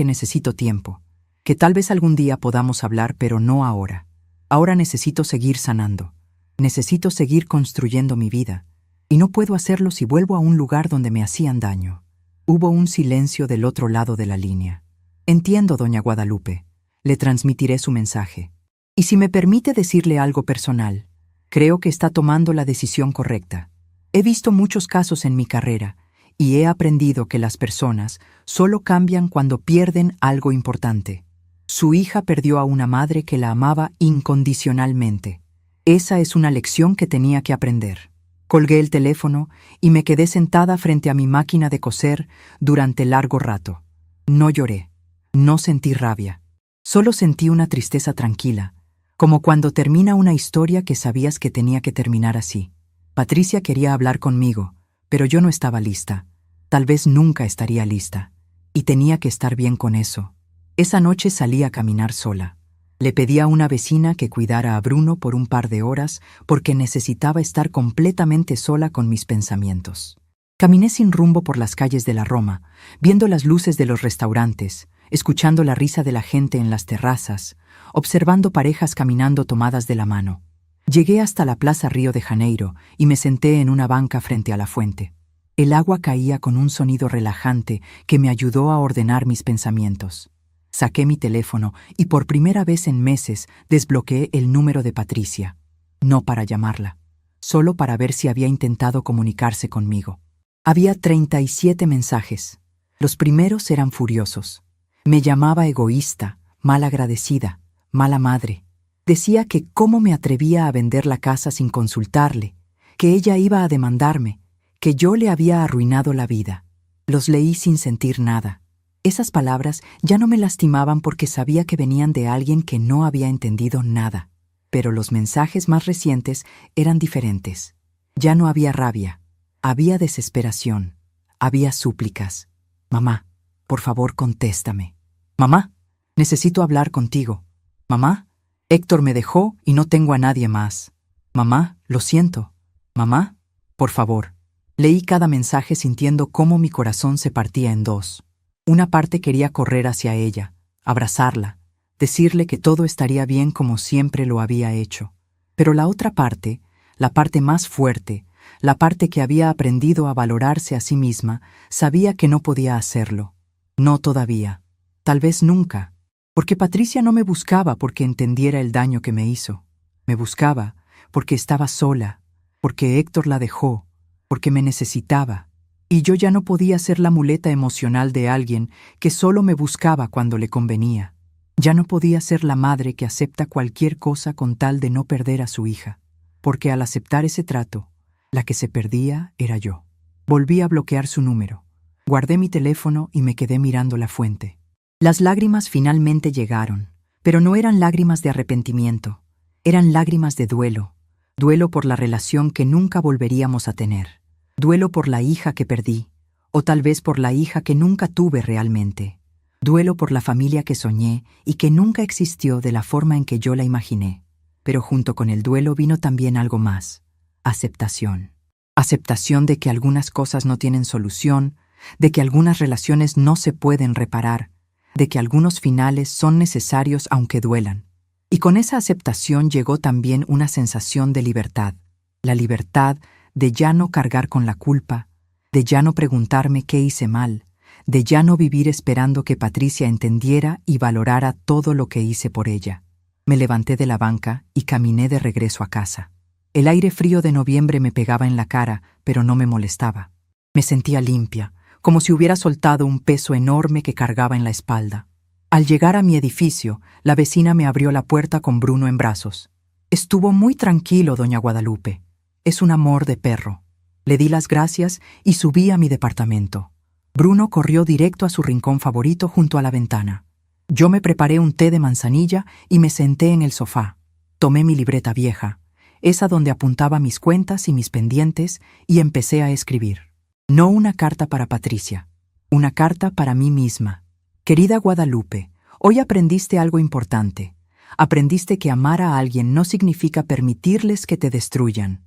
necesito tiempo. Que tal vez algún día podamos hablar, pero no ahora. Ahora necesito seguir sanando. Necesito seguir construyendo mi vida. Y no puedo hacerlo si vuelvo a un lugar donde me hacían daño. Hubo un silencio del otro lado de la línea. Entiendo, doña Guadalupe. Le transmitiré su mensaje. Y si me permite decirle algo personal, creo que está tomando la decisión correcta. He visto muchos casos en mi carrera y he aprendido que las personas solo cambian cuando pierden algo importante. Su hija perdió a una madre que la amaba incondicionalmente. Esa es una lección que tenía que aprender. Colgué el teléfono y me quedé sentada frente a mi máquina de coser durante largo rato. No lloré, no sentí rabia. Solo sentí una tristeza tranquila, como cuando termina una historia que sabías que tenía que terminar así. Patricia quería hablar conmigo, pero yo no estaba lista. Tal vez nunca estaría lista. Y tenía que estar bien con eso. Esa noche salí a caminar sola. Le pedí a una vecina que cuidara a Bruno por un par de horas porque necesitaba estar completamente sola con mis pensamientos. Caminé sin rumbo por las calles de la Roma, viendo las luces de los restaurantes, escuchando la risa de la gente en las terrazas, observando parejas caminando tomadas de la mano. Llegué hasta la Plaza Río de Janeiro y me senté en una banca frente a la fuente. El agua caía con un sonido relajante que me ayudó a ordenar mis pensamientos. Saqué mi teléfono y por primera vez en meses desbloqueé el número de Patricia. No para llamarla, solo para ver si había intentado comunicarse conmigo. Había 37 mensajes. Los primeros eran furiosos. Me llamaba egoísta, malagradecida, mala madre. Decía que cómo me atrevía a vender la casa sin consultarle, que ella iba a demandarme, que yo le había arruinado la vida. Los leí sin sentir nada. Esas palabras ya no me lastimaban porque sabía que venían de alguien que no había entendido nada. Pero los mensajes más recientes eran diferentes. Ya no había rabia, había desesperación, había súplicas. Mamá, por favor, contéstame. Mamá, necesito hablar contigo. Mamá, Héctor me dejó y no tengo a nadie más. Mamá, lo siento. Mamá, por favor. Leí cada mensaje sintiendo cómo mi corazón se partía en dos. Una parte quería correr hacia ella, abrazarla, decirle que todo estaría bien como siempre lo había hecho. Pero la otra parte, la parte más fuerte, la parte que había aprendido a valorarse a sí misma, sabía que no podía hacerlo. No todavía. Tal vez nunca. Porque Patricia no me buscaba porque entendiera el daño que me hizo. Me buscaba porque estaba sola, porque Héctor la dejó, porque me necesitaba. Y yo ya no podía ser la muleta emocional de alguien que solo me buscaba cuando le convenía. Ya no podía ser la madre que acepta cualquier cosa con tal de no perder a su hija. Porque al aceptar ese trato, la que se perdía era yo. Volví a bloquear su número. Guardé mi teléfono y me quedé mirando la fuente. Las lágrimas finalmente llegaron, pero no eran lágrimas de arrepentimiento. Eran lágrimas de duelo. Duelo por la relación que nunca volveríamos a tener. Duelo por la hija que perdí, o tal vez por la hija que nunca tuve realmente. Duelo por la familia que soñé y que nunca existió de la forma en que yo la imaginé. Pero junto con el duelo vino también algo más: aceptación. Aceptación de que algunas cosas no tienen solución, de que algunas relaciones no se pueden reparar, de que algunos finales son necesarios aunque duelan. Y con esa aceptación llegó también una sensación de libertad. La libertad de ya no cargar con la culpa, de ya no preguntarme qué hice mal, de ya no vivir esperando que Patricia entendiera y valorara todo lo que hice por ella. Me levanté de la banca y caminé de regreso a casa. El aire frío de noviembre me pegaba en la cara, pero no me molestaba. Me sentía limpia, como si hubiera soltado un peso enorme que cargaba en la espalda. Al llegar a mi edificio, la vecina me abrió la puerta con Bruno en brazos. Estuvo muy tranquilo, doña Guadalupe. Es un amor de perro. Le di las gracias y subí a mi departamento. Bruno corrió directo a su rincón favorito junto a la ventana. Yo me preparé un té de manzanilla y me senté en el sofá. Tomé mi libreta vieja, esa donde apuntaba mis cuentas y mis pendientes, y empecé a escribir. No una carta para Patricia, una carta para mí misma. Querida Guadalupe, hoy aprendiste algo importante. Aprendiste que amar a alguien no significa permitirles que te destruyan.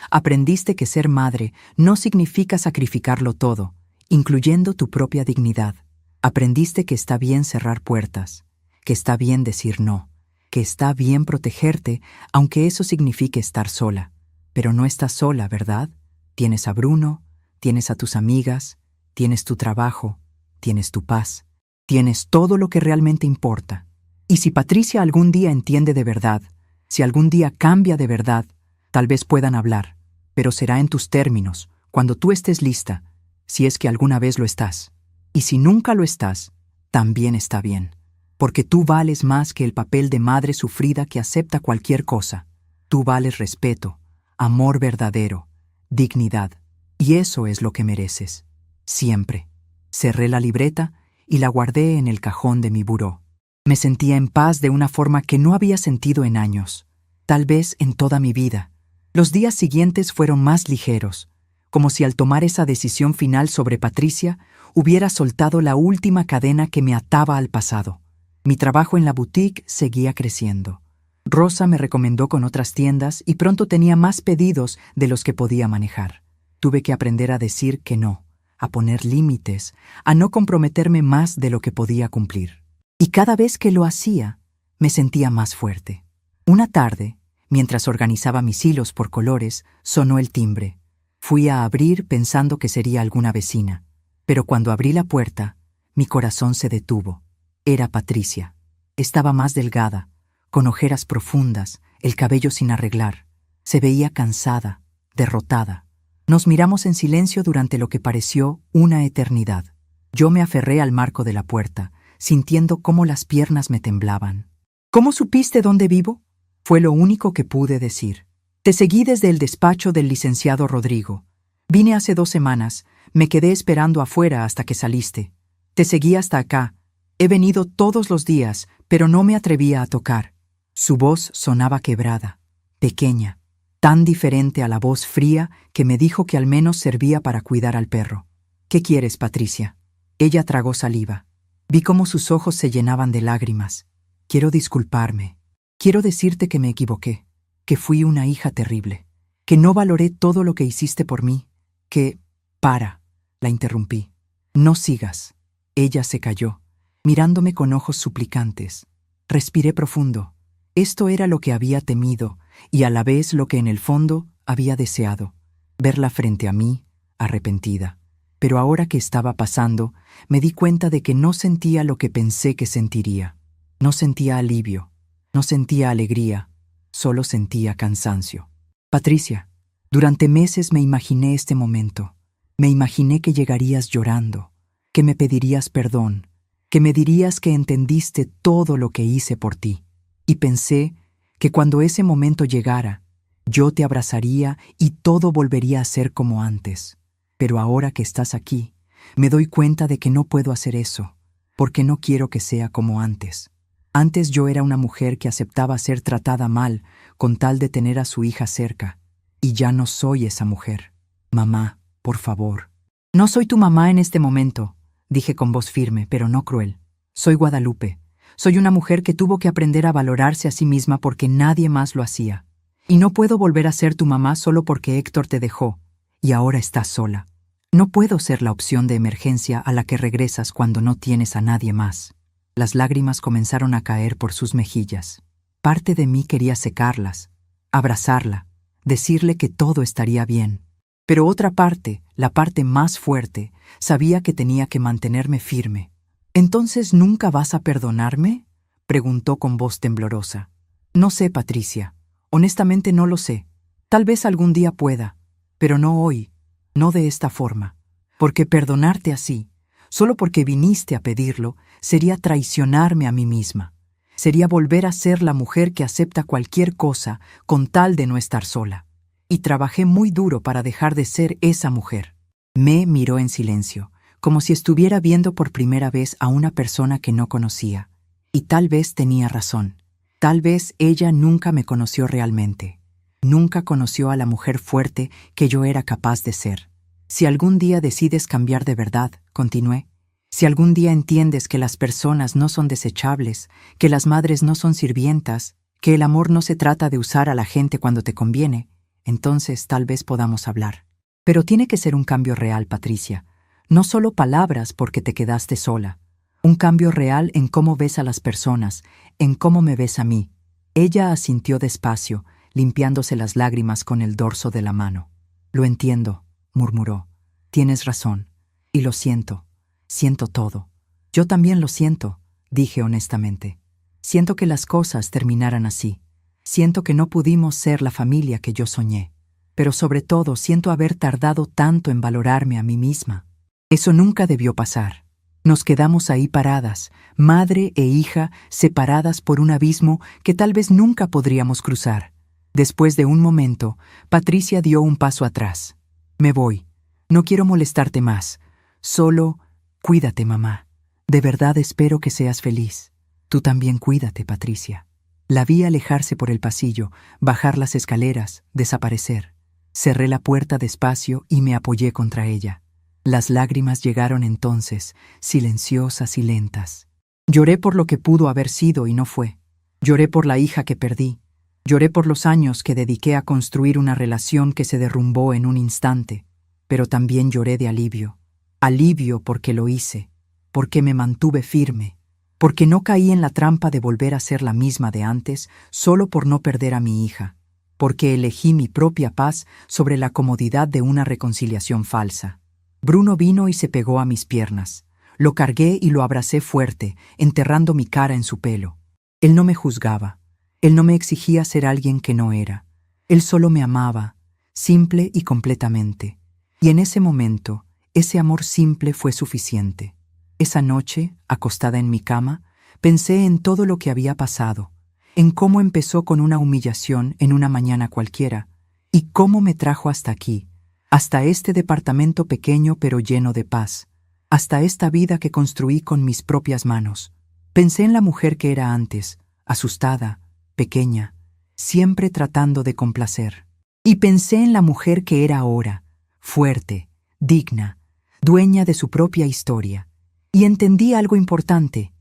Aprendiste que ser madre no significa sacrificarlo todo, incluyendo tu propia dignidad. Aprendiste que está bien cerrar puertas, que está bien decir no, que está bien protegerte, aunque eso signifique estar sola. Pero no estás sola, ¿verdad? Tienes a Bruno, tienes a tus amigas, tienes tu trabajo, tienes tu paz, tienes todo lo que realmente importa. Y si Patricia algún día entiende de verdad, si algún día cambia de verdad, tal vez puedan hablar, pero será en tus términos, cuando tú estés lista, si es que alguna vez lo estás. Y si nunca lo estás, también está bien, porque tú vales más que el papel de madre sufrida que acepta cualquier cosa. Tú vales respeto, amor verdadero, dignidad, y eso es lo que mereces. Siempre. Cerré la libreta y la guardé en el cajón de mi buró. Me sentía en paz de una forma que no había sentido en años, tal vez en toda mi vida. Los días siguientes fueron más ligeros, como si al tomar esa decisión final sobre Patricia, hubiera soltado la última cadena que me ataba al pasado. Mi trabajo en la boutique seguía creciendo. Rosa me recomendó con otras tiendas y pronto tenía más pedidos de los que podía manejar. Tuve que aprender a decir que no, a poner límites, a no comprometerme más de lo que podía cumplir. Y cada vez que lo hacía, me sentía más fuerte. Una tarde, mientras organizaba mis hilos por colores, sonó el timbre. Fui a abrir pensando que sería alguna vecina, pero cuando abrí la puerta, mi corazón se detuvo. Era Patricia. Estaba más delgada, con ojeras profundas, el cabello sin arreglar. Se veía cansada, derrotada. Nos miramos en silencio durante lo que pareció una eternidad. Yo me aferré al marco de la puerta, sintiendo cómo las piernas me temblaban. ¿Cómo supiste dónde vivo? Fue lo único que pude decir. Te seguí desde el despacho del licenciado Rodrigo. Vine hace 2 semanas, me quedé esperando afuera hasta que saliste. Te seguí hasta acá. He venido todos los días, pero no me atrevía a tocar. Su voz sonaba quebrada, pequeña, tan diferente a la voz fría que me dijo que al menos servía para cuidar al perro. ¿Qué quieres, Patricia? Ella tragó saliva. Vi cómo sus ojos se llenaban de lágrimas. Quiero disculparme. Quiero decirte que me equivoqué, que fui una hija terrible, que no valoré todo lo que hiciste por mí, que... Para, la interrumpí. No sigas. Ella se calló, mirándome con ojos suplicantes. Respiré profundo. Esto era lo que había temido y a la vez lo que en el fondo había deseado. Verla frente a mí, arrepentida. Pero ahora que estaba pasando, me di cuenta de que no sentía lo que pensé que sentiría. No sentía alivio, no sentía alegría, solo sentía cansancio. Patricia, durante meses me imaginé este momento. Me imaginé que llegarías llorando, que me pedirías perdón, que me dirías que entendiste todo lo que hice por ti. Y pensé que cuando ese momento llegara, yo te abrazaría y todo volvería a ser como antes. Pero ahora que estás aquí, me doy cuenta de que no puedo hacer eso, porque no quiero que sea como antes. Antes yo era una mujer que aceptaba ser tratada mal con tal de tener a su hija cerca, y ya no soy esa mujer. Mamá, por favor. No soy tu mamá en este momento, dije con voz firme, pero no cruel. Soy Guadalupe. Soy una mujer que tuvo que aprender a valorarse a sí misma porque nadie más lo hacía. Y no puedo volver a ser tu mamá solo porque Héctor te dejó, y ahora estás sola. No puedo ser la opción de emergencia a la que regresas cuando no tienes a nadie más. Las lágrimas comenzaron a caer por sus mejillas. Parte de mí quería secarlas, abrazarla, decirle que todo estaría bien. Pero otra parte, la parte más fuerte, sabía que tenía que mantenerme firme. ¿Entonces nunca vas a perdonarme?, preguntó con voz temblorosa. No sé, Patricia. Honestamente no lo sé. Tal vez algún día pueda, pero no hoy, no de esta forma. Porque perdonarte así, solo porque viniste a pedirlo, sería traicionarme a mí misma. Sería volver a ser la mujer que acepta cualquier cosa con tal de no estar sola. Y trabajé muy duro para dejar de ser esa mujer. Me miró en silencio, como si estuviera viendo por primera vez a una persona que no conocía. Y tal vez tenía razón. Tal vez ella nunca me conoció realmente. Nunca conoció a la mujer fuerte que yo era capaz de ser. Si algún día decides cambiar de verdad, continué, Si algún día entiendes que las personas no son desechables, que las madres no son sirvientas, que el amor no se trata de usar a la gente cuando te conviene, entonces tal vez podamos hablar. Pero tiene que ser un cambio real, Patricia. No solo palabras porque te quedaste sola. Un cambio real en cómo ves a las personas, en cómo me ves a mí. Ella asintió despacio, limpiándose las lágrimas con el dorso de la mano. Lo entiendo, murmuró. Tienes razón. Y lo siento. Siento todo. Yo también lo siento, dije honestamente. Siento que las cosas terminaran así. Siento que no pudimos ser la familia que yo soñé. Pero sobre todo siento haber tardado tanto en valorarme a mí misma. Eso nunca debió pasar. Nos quedamos ahí paradas, madre e hija, separadas por un abismo que tal vez nunca podríamos cruzar. Después de un momento, Patricia dio un paso atrás. Me voy. No quiero molestarte más. Solo, cuídate, mamá. De verdad espero que seas feliz. Tú también cuídate, Patricia. La vi alejarse por el pasillo, bajar las escaleras, desaparecer. Cerré la puerta despacio y me apoyé contra ella. Las lágrimas llegaron entonces, silenciosas y lentas. Lloré por lo que pudo haber sido y no fue. Lloré por la hija que perdí. Lloré por los años que dediqué a construir una relación que se derrumbó en un instante. Pero también lloré de alivio. Alivio porque lo hice, porque me mantuve firme, porque no caí en la trampa de volver a ser la misma de antes solo por no perder a mi hija, porque elegí mi propia paz sobre la comodidad de una reconciliación falsa. Bruno vino y se pegó a mis piernas. Lo cargué y lo abracé fuerte, enterrando mi cara en su pelo. Él no me juzgaba. Él no me exigía ser alguien que no era. Él solo me amaba, simple y completamente. Y en ese momento, ese amor simple fue suficiente. Esa noche, acostada en mi cama, pensé en todo lo que había pasado, en cómo empezó con una humillación en una mañana cualquiera, y cómo me trajo hasta aquí, hasta este departamento pequeño pero lleno de paz, hasta esta vida que construí con mis propias manos. Pensé en la mujer que era antes, asustada, pequeña, siempre tratando de complacer. Y pensé en la mujer que era ahora, fuerte, digna, dueña de su propia historia. Y entendí algo importante.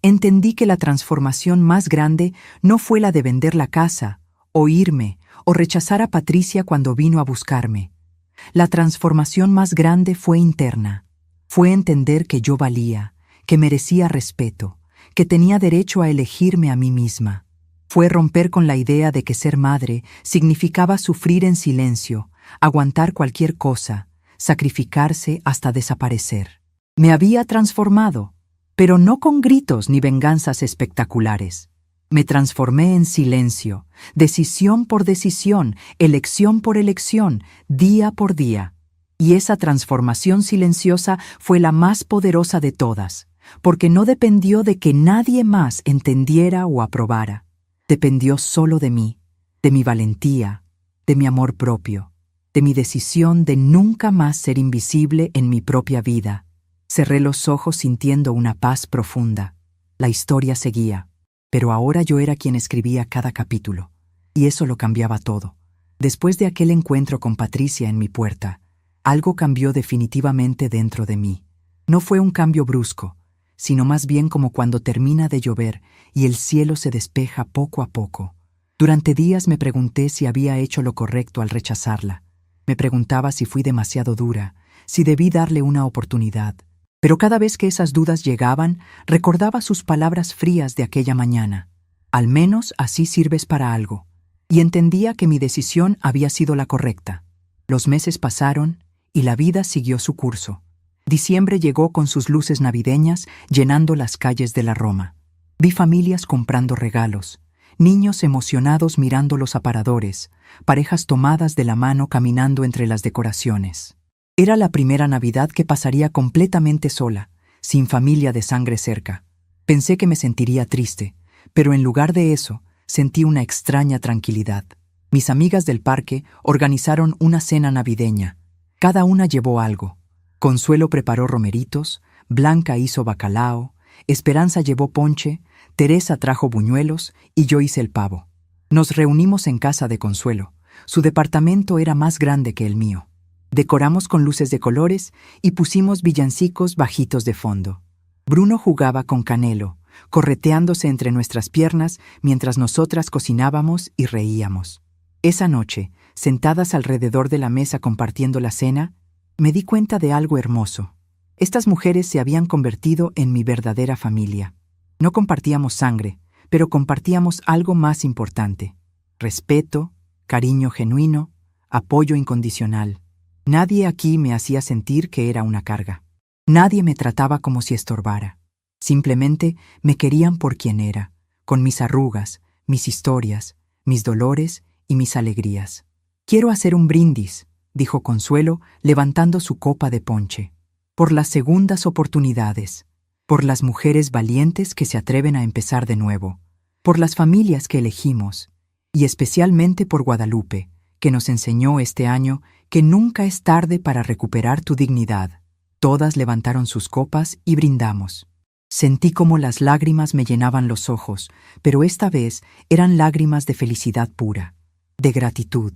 Entendí que la transformación más grande no fue la de vender la casa, o irme, o rechazar a Patricia cuando vino a buscarme. La transformación más grande fue interna. Fue entender que yo valía, que merecía respeto, que tenía derecho a elegirme a mí misma. Fue romper con la idea de que ser madre significaba sufrir en silencio, aguantar cualquier cosa, sacrificarse hasta desaparecer. Me había transformado, pero no con gritos ni venganzas espectaculares. Me transformé en silencio, decisión por decisión, elección por elección, día por día. Y esa transformación silenciosa fue la más poderosa de todas, porque no dependió de que nadie más entendiera o aprobara. Dependió solo de mí, de mi valentía, de mi amor propio, de mi decisión de nunca más ser invisible en mi propia vida. Cerré los ojos sintiendo una paz profunda. La historia seguía, pero ahora yo era quien escribía cada capítulo, y eso lo cambiaba todo. Después de aquel encuentro con Patricia en mi puerta, algo cambió definitivamente dentro de mí. No fue un cambio brusco, sino más bien como cuando termina de llover y el cielo se despeja poco a poco. Durante días me pregunté si había hecho lo correcto al rechazarla. Me preguntaba si fui demasiado dura, si debí darle una oportunidad. Pero cada vez que esas dudas llegaban, recordaba sus palabras frías de aquella mañana. Al menos así sirves para algo. Y entendía que mi decisión había sido la correcta. Los meses pasaron y la vida siguió su curso. Diciembre llegó con sus luces navideñas llenando las calles de la Roma. Vi familias comprando regalos, niños emocionados mirando los aparadores, parejas tomadas de la mano caminando entre las decoraciones. Era la primera Navidad que pasaría completamente sola, sin familia de sangre cerca. Pensé que me sentiría triste, pero en lugar de eso, sentí una extraña tranquilidad. Mis amigas del parque organizaron una cena navideña. Cada una llevó algo. Consuelo preparó romeritos, Blanca hizo bacalao, Esperanza llevó ponche, Teresa trajo buñuelos y yo hice el pavo. Nos reunimos en casa de Consuelo. Su departamento era más grande que el mío. Decoramos con luces de colores y pusimos villancicos bajitos de fondo. Bruno jugaba con Canelo, correteándose entre nuestras piernas mientras nosotras cocinábamos y reíamos. Esa noche, sentadas alrededor de la mesa compartiendo la cena, me di cuenta de algo hermoso. Estas mujeres se habían convertido en mi verdadera familia. No compartíamos sangre, pero compartíamos algo más importante: respeto, cariño genuino, apoyo incondicional. Nadie aquí me hacía sentir que era una carga. Nadie me trataba como si estorbara. Simplemente me querían por quien era, con mis arrugas, mis historias, mis dolores y mis alegrías. «Quiero hacer un brindis», dijo Consuelo, levantando su copa de ponche. «Por las segundas oportunidades, por las mujeres valientes que se atreven a empezar de nuevo, por las familias que elegimos, y especialmente por Guadalupe, que nos enseñó este año que nunca es tarde para recuperar tu dignidad». Todas levantaron sus copas y brindamos. Sentí como las lágrimas me llenaban los ojos, pero esta vez eran lágrimas de felicidad pura, de gratitud,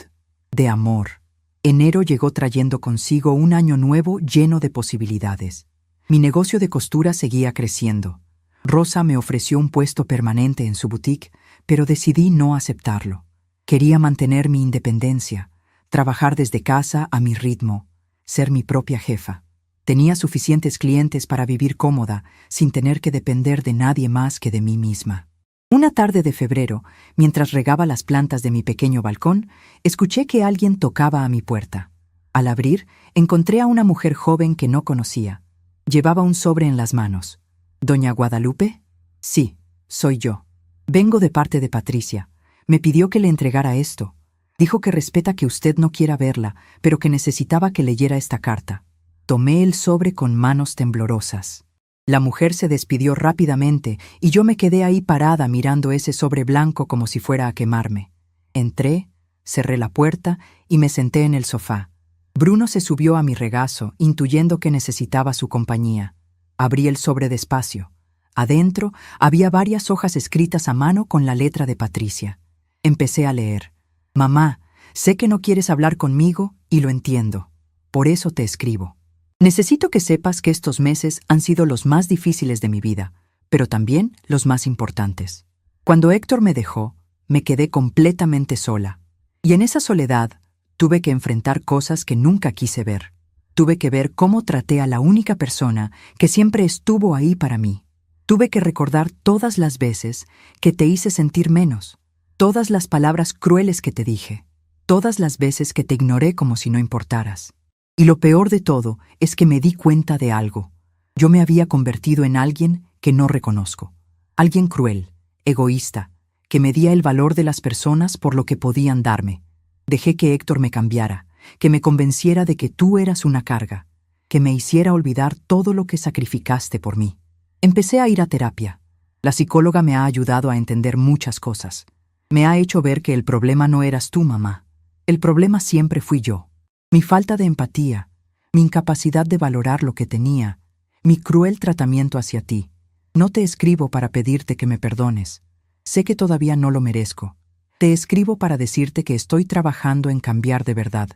de amor. Enero llegó trayendo consigo un año nuevo lleno de posibilidades. Mi negocio de costura seguía creciendo. Rosa me ofreció un puesto permanente en su boutique, pero decidí no aceptarlo. Quería mantener mi independencia, trabajar desde casa a mi ritmo, ser mi propia jefa. Tenía suficientes clientes para vivir cómoda, sin tener que depender de nadie más que de mí misma. Una tarde de febrero, mientras regaba las plantas de mi pequeño balcón, escuché que alguien tocaba a mi puerta. Al abrir, encontré a una mujer joven que no conocía. Llevaba un sobre en las manos. «¿Doña Guadalupe?» «Sí, soy yo. Vengo de parte de Patricia. Me pidió que le entregara esto. Dijo que respeta que usted no quiera verla, pero que necesitaba que leyera esta carta». Tomé el sobre con manos temblorosas. La mujer se despidió rápidamente y yo me quedé ahí parada mirando ese sobre blanco como si fuera a quemarme. Entré, cerré la puerta y me senté en el sofá. Bruno se subió a mi regazo, intuyendo que necesitaba su compañía. Abrí el sobre despacio. Adentro había varias hojas escritas a mano con la letra de Patricia. Empecé a leer. «Mamá, sé que no quieres hablar conmigo y lo entiendo. Por eso te escribo. Necesito que sepas que estos meses han sido los más difíciles de mi vida, pero también los más importantes. Cuando Héctor me dejó, me quedé completamente sola. Y en esa soledad tuve que enfrentar cosas que nunca quise ver. Tuve que ver cómo traté a la única persona que siempre estuvo ahí para mí. Tuve que recordar todas las veces que te hice sentir menos, todas las palabras crueles que te dije, todas las veces que te ignoré como si no importaras. Y lo peor de todo es que me di cuenta de algo. Yo me había convertido en alguien que no reconozco. Alguien cruel, egoísta, que medía el valor de las personas por lo que podían darme. Dejé que Héctor me cambiara, que me convenciera de que tú eras una carga, que me hiciera olvidar todo lo que sacrificaste por mí. Empecé a ir a terapia. La psicóloga me ha ayudado a entender muchas cosas. Me ha hecho ver que el problema no eras tú, mamá. El problema siempre fui yo. Mi falta de empatía, mi incapacidad de valorar lo que tenía, mi cruel tratamiento hacia ti. No te escribo para pedirte que me perdones. Sé que todavía no lo merezco. Te escribo para decirte que estoy trabajando en cambiar de verdad.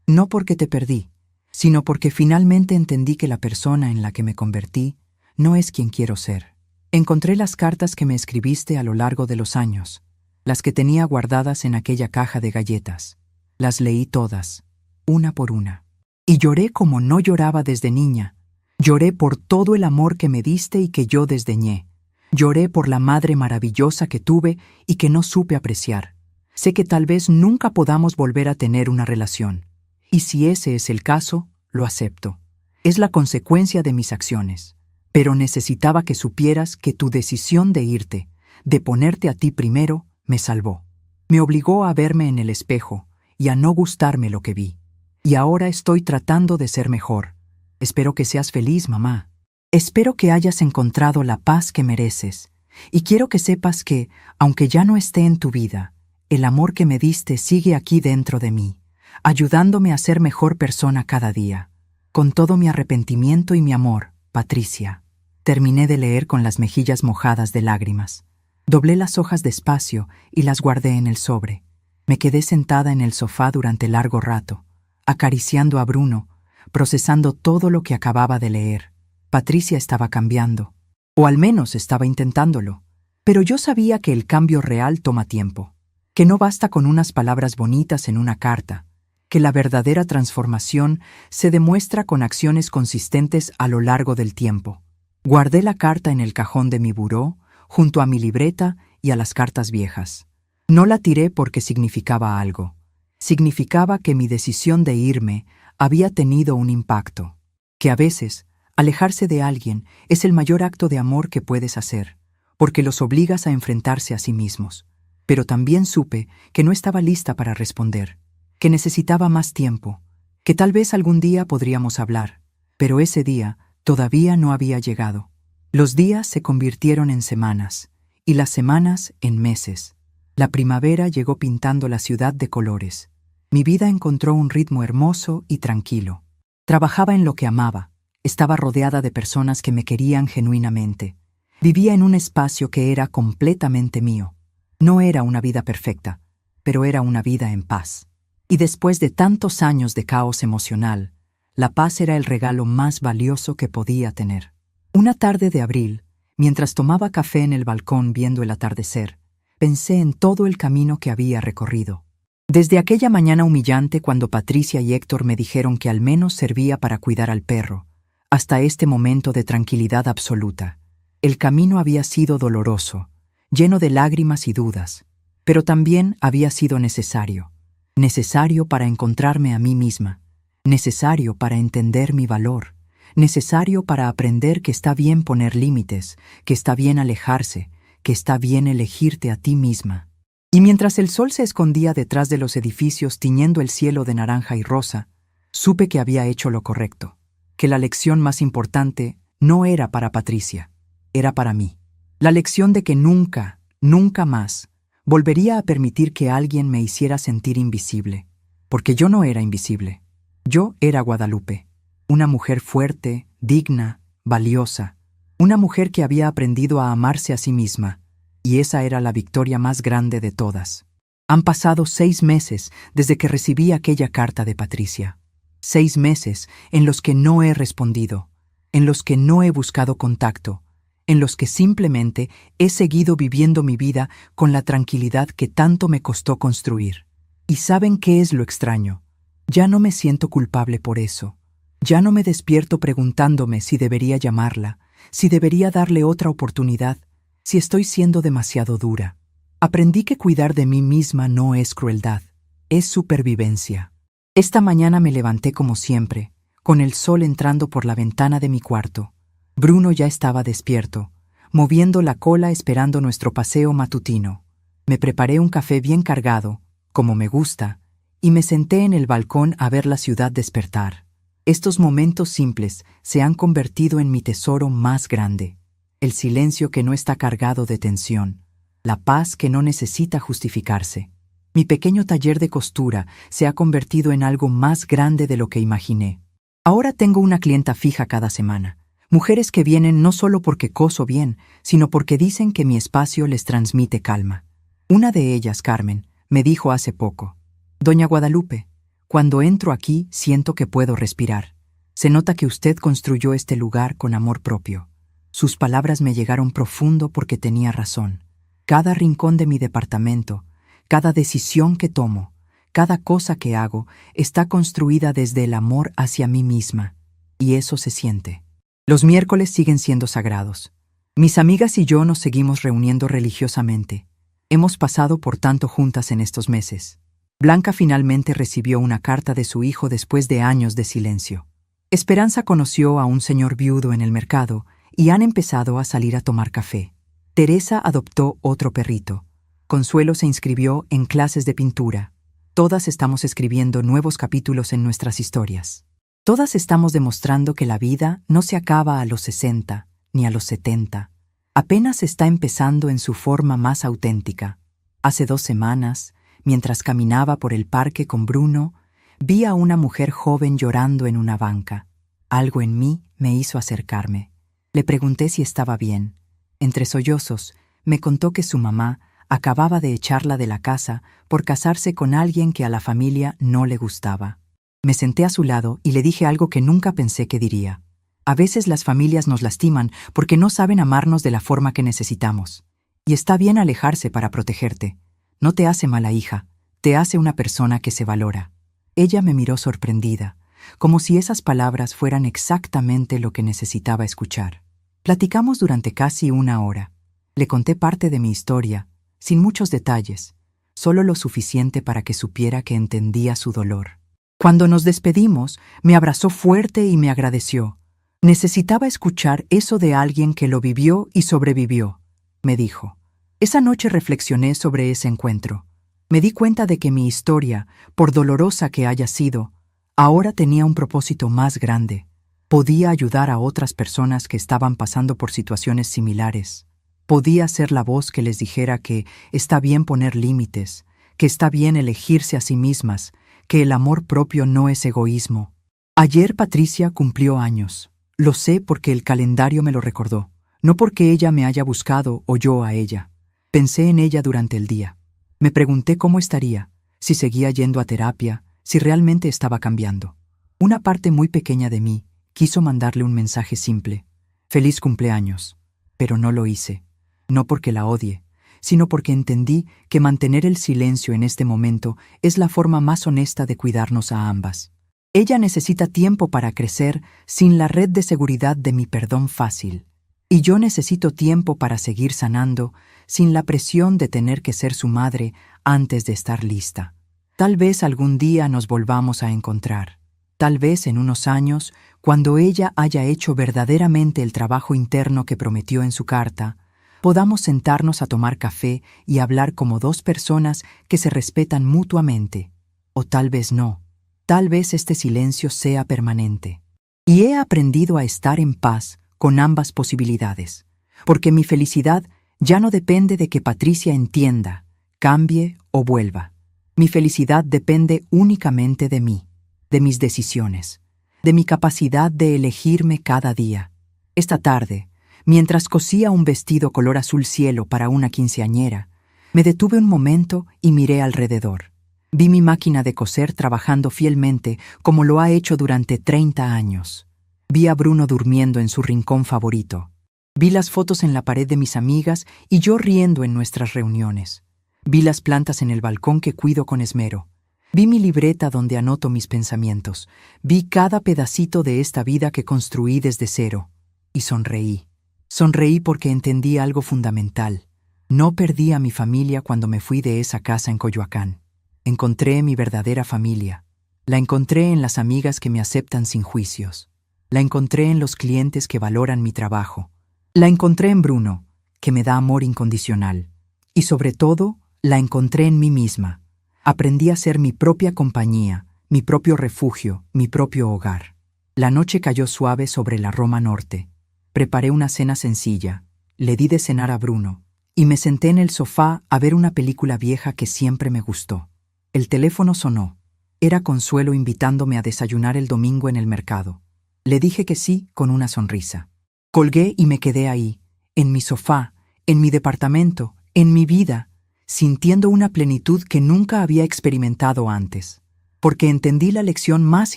No porque te perdí, sino porque finalmente entendí que la persona en la que me convertí no es quien quiero ser. Encontré las cartas que me escribiste a lo largo de los años, las que tenía guardadas en aquella caja de galletas. Las leí todas, una por una. Y lloré como no lloraba desde niña. Lloré por todo el amor que me diste y que yo desdeñé. Lloré por la madre maravillosa que tuve y que no supe apreciar. Sé que tal vez nunca podamos volver a tener una relación. Y si ese es el caso, lo acepto. Es la consecuencia de mis acciones. Pero necesitaba que supieras que tu decisión de irte, de ponerte a ti primero, me salvó. Me obligó a verme en el espejo y a no gustarme lo que vi. Y ahora estoy tratando de ser mejor. Espero que seas feliz, mamá. Espero que hayas encontrado la paz que mereces. Y quiero que sepas que, aunque ya no esté en tu vida, el amor que me diste sigue aquí dentro de mí, ayudándome a ser mejor persona cada día. Con todo mi arrepentimiento y mi amor, Patricia. Terminé de leer con las mejillas mojadas de lágrimas. Doblé las hojas despacio y las guardé en el sobre. Me quedé sentada en el sofá durante largo rato, acariciando a Bruno, procesando todo lo que acababa de leer. Patricia estaba cambiando, o al menos estaba intentándolo. Pero yo sabía que el cambio real toma tiempo, que no basta con unas palabras bonitas en una carta, que la verdadera transformación se demuestra con acciones consistentes a lo largo del tiempo. Guardé la carta en el cajón de mi buró, junto a mi libreta y a las cartas viejas. No la tiré porque significaba algo. Significaba que mi decisión de irme había tenido un impacto, que a veces alejarse de alguien es el mayor acto de amor que puedes hacer, porque los obligas a enfrentarse a sí mismos. Pero también supe que no estaba lista para responder, que necesitaba más tiempo, que tal vez algún día podríamos hablar, pero ese día todavía no había llegado. Los días se convirtieron en semanas, y las semanas en meses. La primavera llegó pintando la ciudad de colores. Mi vida encontró un ritmo hermoso y tranquilo. Trabajaba en lo que amaba. Estaba rodeada de personas que me querían genuinamente. Vivía en un espacio que era completamente mío. No era una vida perfecta, pero era una vida en paz. Y después de tantos años de caos emocional, la paz era el regalo más valioso que podía tener. Una tarde de abril, mientras tomaba café en el balcón viendo el atardecer, pensé en todo el camino que había recorrido. Desde aquella mañana humillante cuando Patricia y Héctor me dijeron que al menos servía para cuidar al perro, hasta este momento de tranquilidad absoluta. El camino había sido doloroso, lleno de lágrimas y dudas, pero también había sido necesario. Necesario para encontrarme a mí misma, necesario para entender mi valor, necesario para aprender que está bien poner límites, que está bien alejarse, que está bien elegirte a ti misma. Y mientras el sol se escondía detrás de los edificios tiñendo el cielo de naranja y rosa, supe que había hecho lo correcto, que la lección más importante no era para Patricia, era para mí. La lección de que nunca, nunca más, volvería a permitir que alguien me hiciera sentir invisible, porque yo no era invisible. Yo era Guadalupe, una mujer fuerte, digna, valiosa, una mujer que había aprendido a amarse a sí misma, y esa era la victoria más grande de todas. Han pasado 6 meses desde que recibí aquella carta de Patricia. 6 meses en los que no he respondido, en los que no he buscado contacto, en los que simplemente he seguido viviendo mi vida con la tranquilidad que tanto me costó construir. ¿Y saben qué es lo extraño? Ya no me siento culpable por eso. Ya no me despierto preguntándome si debería llamarla, si debería darle otra oportunidad, si estoy siendo demasiado dura. Aprendí que cuidar de mí misma no es crueldad, es supervivencia. Esta mañana me levanté como siempre, con el sol entrando por la ventana de mi cuarto. Bruno ya estaba despierto, moviendo la cola esperando nuestro paseo matutino. Me preparé un café bien cargado, como me gusta, y me senté en el balcón a ver la ciudad despertar. Estos momentos simples se han convertido en mi tesoro más grande. El silencio que no está cargado de tensión, la paz que no necesita justificarse. Mi pequeño taller de costura se ha convertido en algo más grande de lo que imaginé. Ahora tengo una clienta fija cada semana. Mujeres que vienen no solo porque coso bien, sino porque dicen que mi espacio les transmite calma. Una de ellas, Carmen, me dijo hace poco: «Doña Guadalupe, cuando entro aquí siento que puedo respirar. Se nota que usted construyó este lugar con amor propio». Sus palabras me llegaron profundo porque tenía razón. Cada rincón de mi departamento, cada decisión que tomo, cada cosa que hago, está construida desde el amor hacia mí misma. Y eso se siente. Los miércoles siguen siendo sagrados. Mis amigas y yo nos seguimos reuniendo religiosamente. Hemos pasado por tanto juntas en estos meses. Blanca finalmente recibió una carta de su hijo después de años de silencio. Esperanza conoció a un señor viudo en el mercado y han empezado a salir a tomar café. Teresa adoptó otro perrito. Consuelo se inscribió en clases de pintura. Todas estamos escribiendo nuevos capítulos en nuestras historias. Todas estamos demostrando que la vida no se acaba a los 60 ni a los 70. Apenas está empezando en su forma más auténtica. Hace 2 semanas, mientras caminaba por el parque con Bruno, vi a una mujer joven llorando en una banca. Algo en mí me hizo acercarme. Le pregunté si estaba bien. Entre sollozos, me contó que su mamá acababa de echarla de la casa por casarse con alguien que a la familia no le gustaba. Me senté a su lado y le dije algo que nunca pensé que diría. A veces las familias nos lastiman porque no saben amarnos de la forma que necesitamos. Y está bien alejarse para protegerte. No te hace mala hija, te hace una persona que se valora. Ella me miró sorprendida, como si esas palabras fueran exactamente lo que necesitaba escuchar. Platicamos durante casi una hora. Le conté parte de mi historia, sin muchos detalles, solo lo suficiente para que supiera que entendía su dolor. Cuando nos despedimos, me abrazó fuerte y me agradeció. Necesitaba escuchar eso de alguien que lo vivió y sobrevivió, me dijo. Esa noche reflexioné sobre ese encuentro. Me di cuenta de que mi historia, por dolorosa que haya sido, ahora tenía un propósito más grande. Podía ayudar a otras personas que estaban pasando por situaciones similares. Podía ser la voz que les dijera que está bien poner límites, que está bien elegirse a sí mismas, que el amor propio no es egoísmo. Ayer Patricia cumplió años. Lo sé porque el calendario me lo recordó, no porque ella me haya buscado o yo a ella. Pensé en ella durante el día. Me pregunté cómo estaría, si seguía yendo a terapia, si realmente estaba cambiando. Una parte muy pequeña de mí quiso mandarle un mensaje simple: feliz cumpleaños, pero no lo hice, no porque la odie, sino porque entendí que mantener el silencio en este momento es la forma más honesta de cuidarnos a ambas. Ella necesita tiempo para crecer sin la red de seguridad de mi perdón fácil, y yo necesito tiempo para seguir sanando sin la presión de tener que ser su madre antes de estar lista. Tal vez algún día nos volvamos a encontrar. Tal vez en unos años, cuando ella haya hecho verdaderamente el trabajo interno que prometió en su carta, podamos sentarnos a tomar café y hablar como dos personas que se respetan mutuamente. O tal vez no. Tal vez este silencio sea permanente. Y he aprendido a estar en paz con ambas posibilidades, porque mi felicidad ya no depende de que Patricia entienda, cambie o vuelva. Mi felicidad depende únicamente de mí, de mis decisiones, de mi capacidad de elegirme cada día. Esta tarde, mientras cosía un vestido color azul cielo para una quinceañera, me detuve un momento y miré alrededor. Vi mi máquina de coser trabajando fielmente como lo ha hecho durante 30 años. Vi a Bruno durmiendo en su rincón favorito. Vi las fotos en la pared de mis amigas y yo riendo en nuestras reuniones. Vi las plantas en el balcón que cuido con esmero. Vi mi libreta donde anoto mis pensamientos. Vi cada pedacito de esta vida que construí desde cero. Y sonreí. Sonreí porque entendí algo fundamental. No perdí a mi familia cuando me fui de esa casa en Coyoacán. Encontré mi verdadera familia. La encontré en las amigas que me aceptan sin juicios. La encontré en los clientes que valoran mi trabajo. La encontré en Bruno, que me da amor incondicional. Y sobre todo, la encontré en mí misma. Aprendí a ser mi propia compañía, mi propio refugio, mi propio hogar. La noche cayó suave sobre la Roma Norte. Preparé una cena sencilla, le di de cenar a Bruno, y me senté en el sofá a ver una película vieja que siempre me gustó. El teléfono sonó. Era Consuelo invitándome a desayunar el domingo en el mercado. Le dije que sí con una sonrisa. Colgué y me quedé ahí, en mi sofá, en mi departamento, en mi vida, sintiendo una plenitud que nunca había experimentado antes. Porque entendí la lección más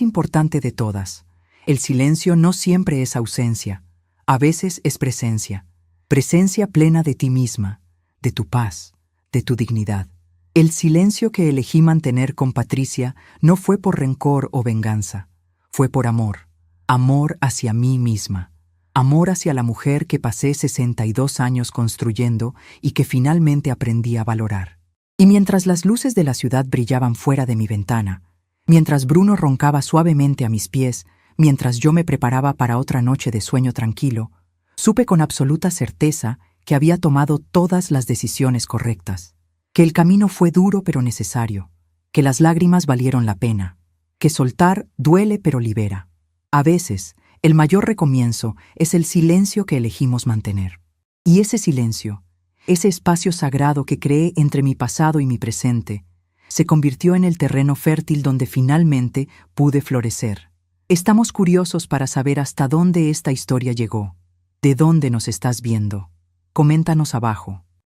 importante de todas. El silencio no siempre es ausencia, a veces es presencia. Presencia plena de ti misma, de tu paz, de tu dignidad. El silencio que elegí mantener con Patricia no fue por rencor o venganza, fue por amor. Amor hacia mí misma. Amor hacia la mujer que pasé 62 años construyendo y que finalmente aprendí a valorar. Y mientras las luces de la ciudad brillaban fuera de mi ventana, mientras Bruno roncaba suavemente a mis pies, mientras yo me preparaba para otra noche de sueño tranquilo, supe con absoluta certeza que había tomado todas las decisiones correctas, que el camino fue duro pero necesario, que las lágrimas valieron la pena, que soltar duele pero libera. A veces, el mayor recomienzo es el silencio que elegimos mantener. Y ese silencio, ese espacio sagrado que creé entre mi pasado y mi presente, se convirtió en el terreno fértil donde finalmente pude florecer. Estamos curiosos para saber hasta dónde esta historia llegó. ¿De dónde nos estás viendo? Coméntanos abajo.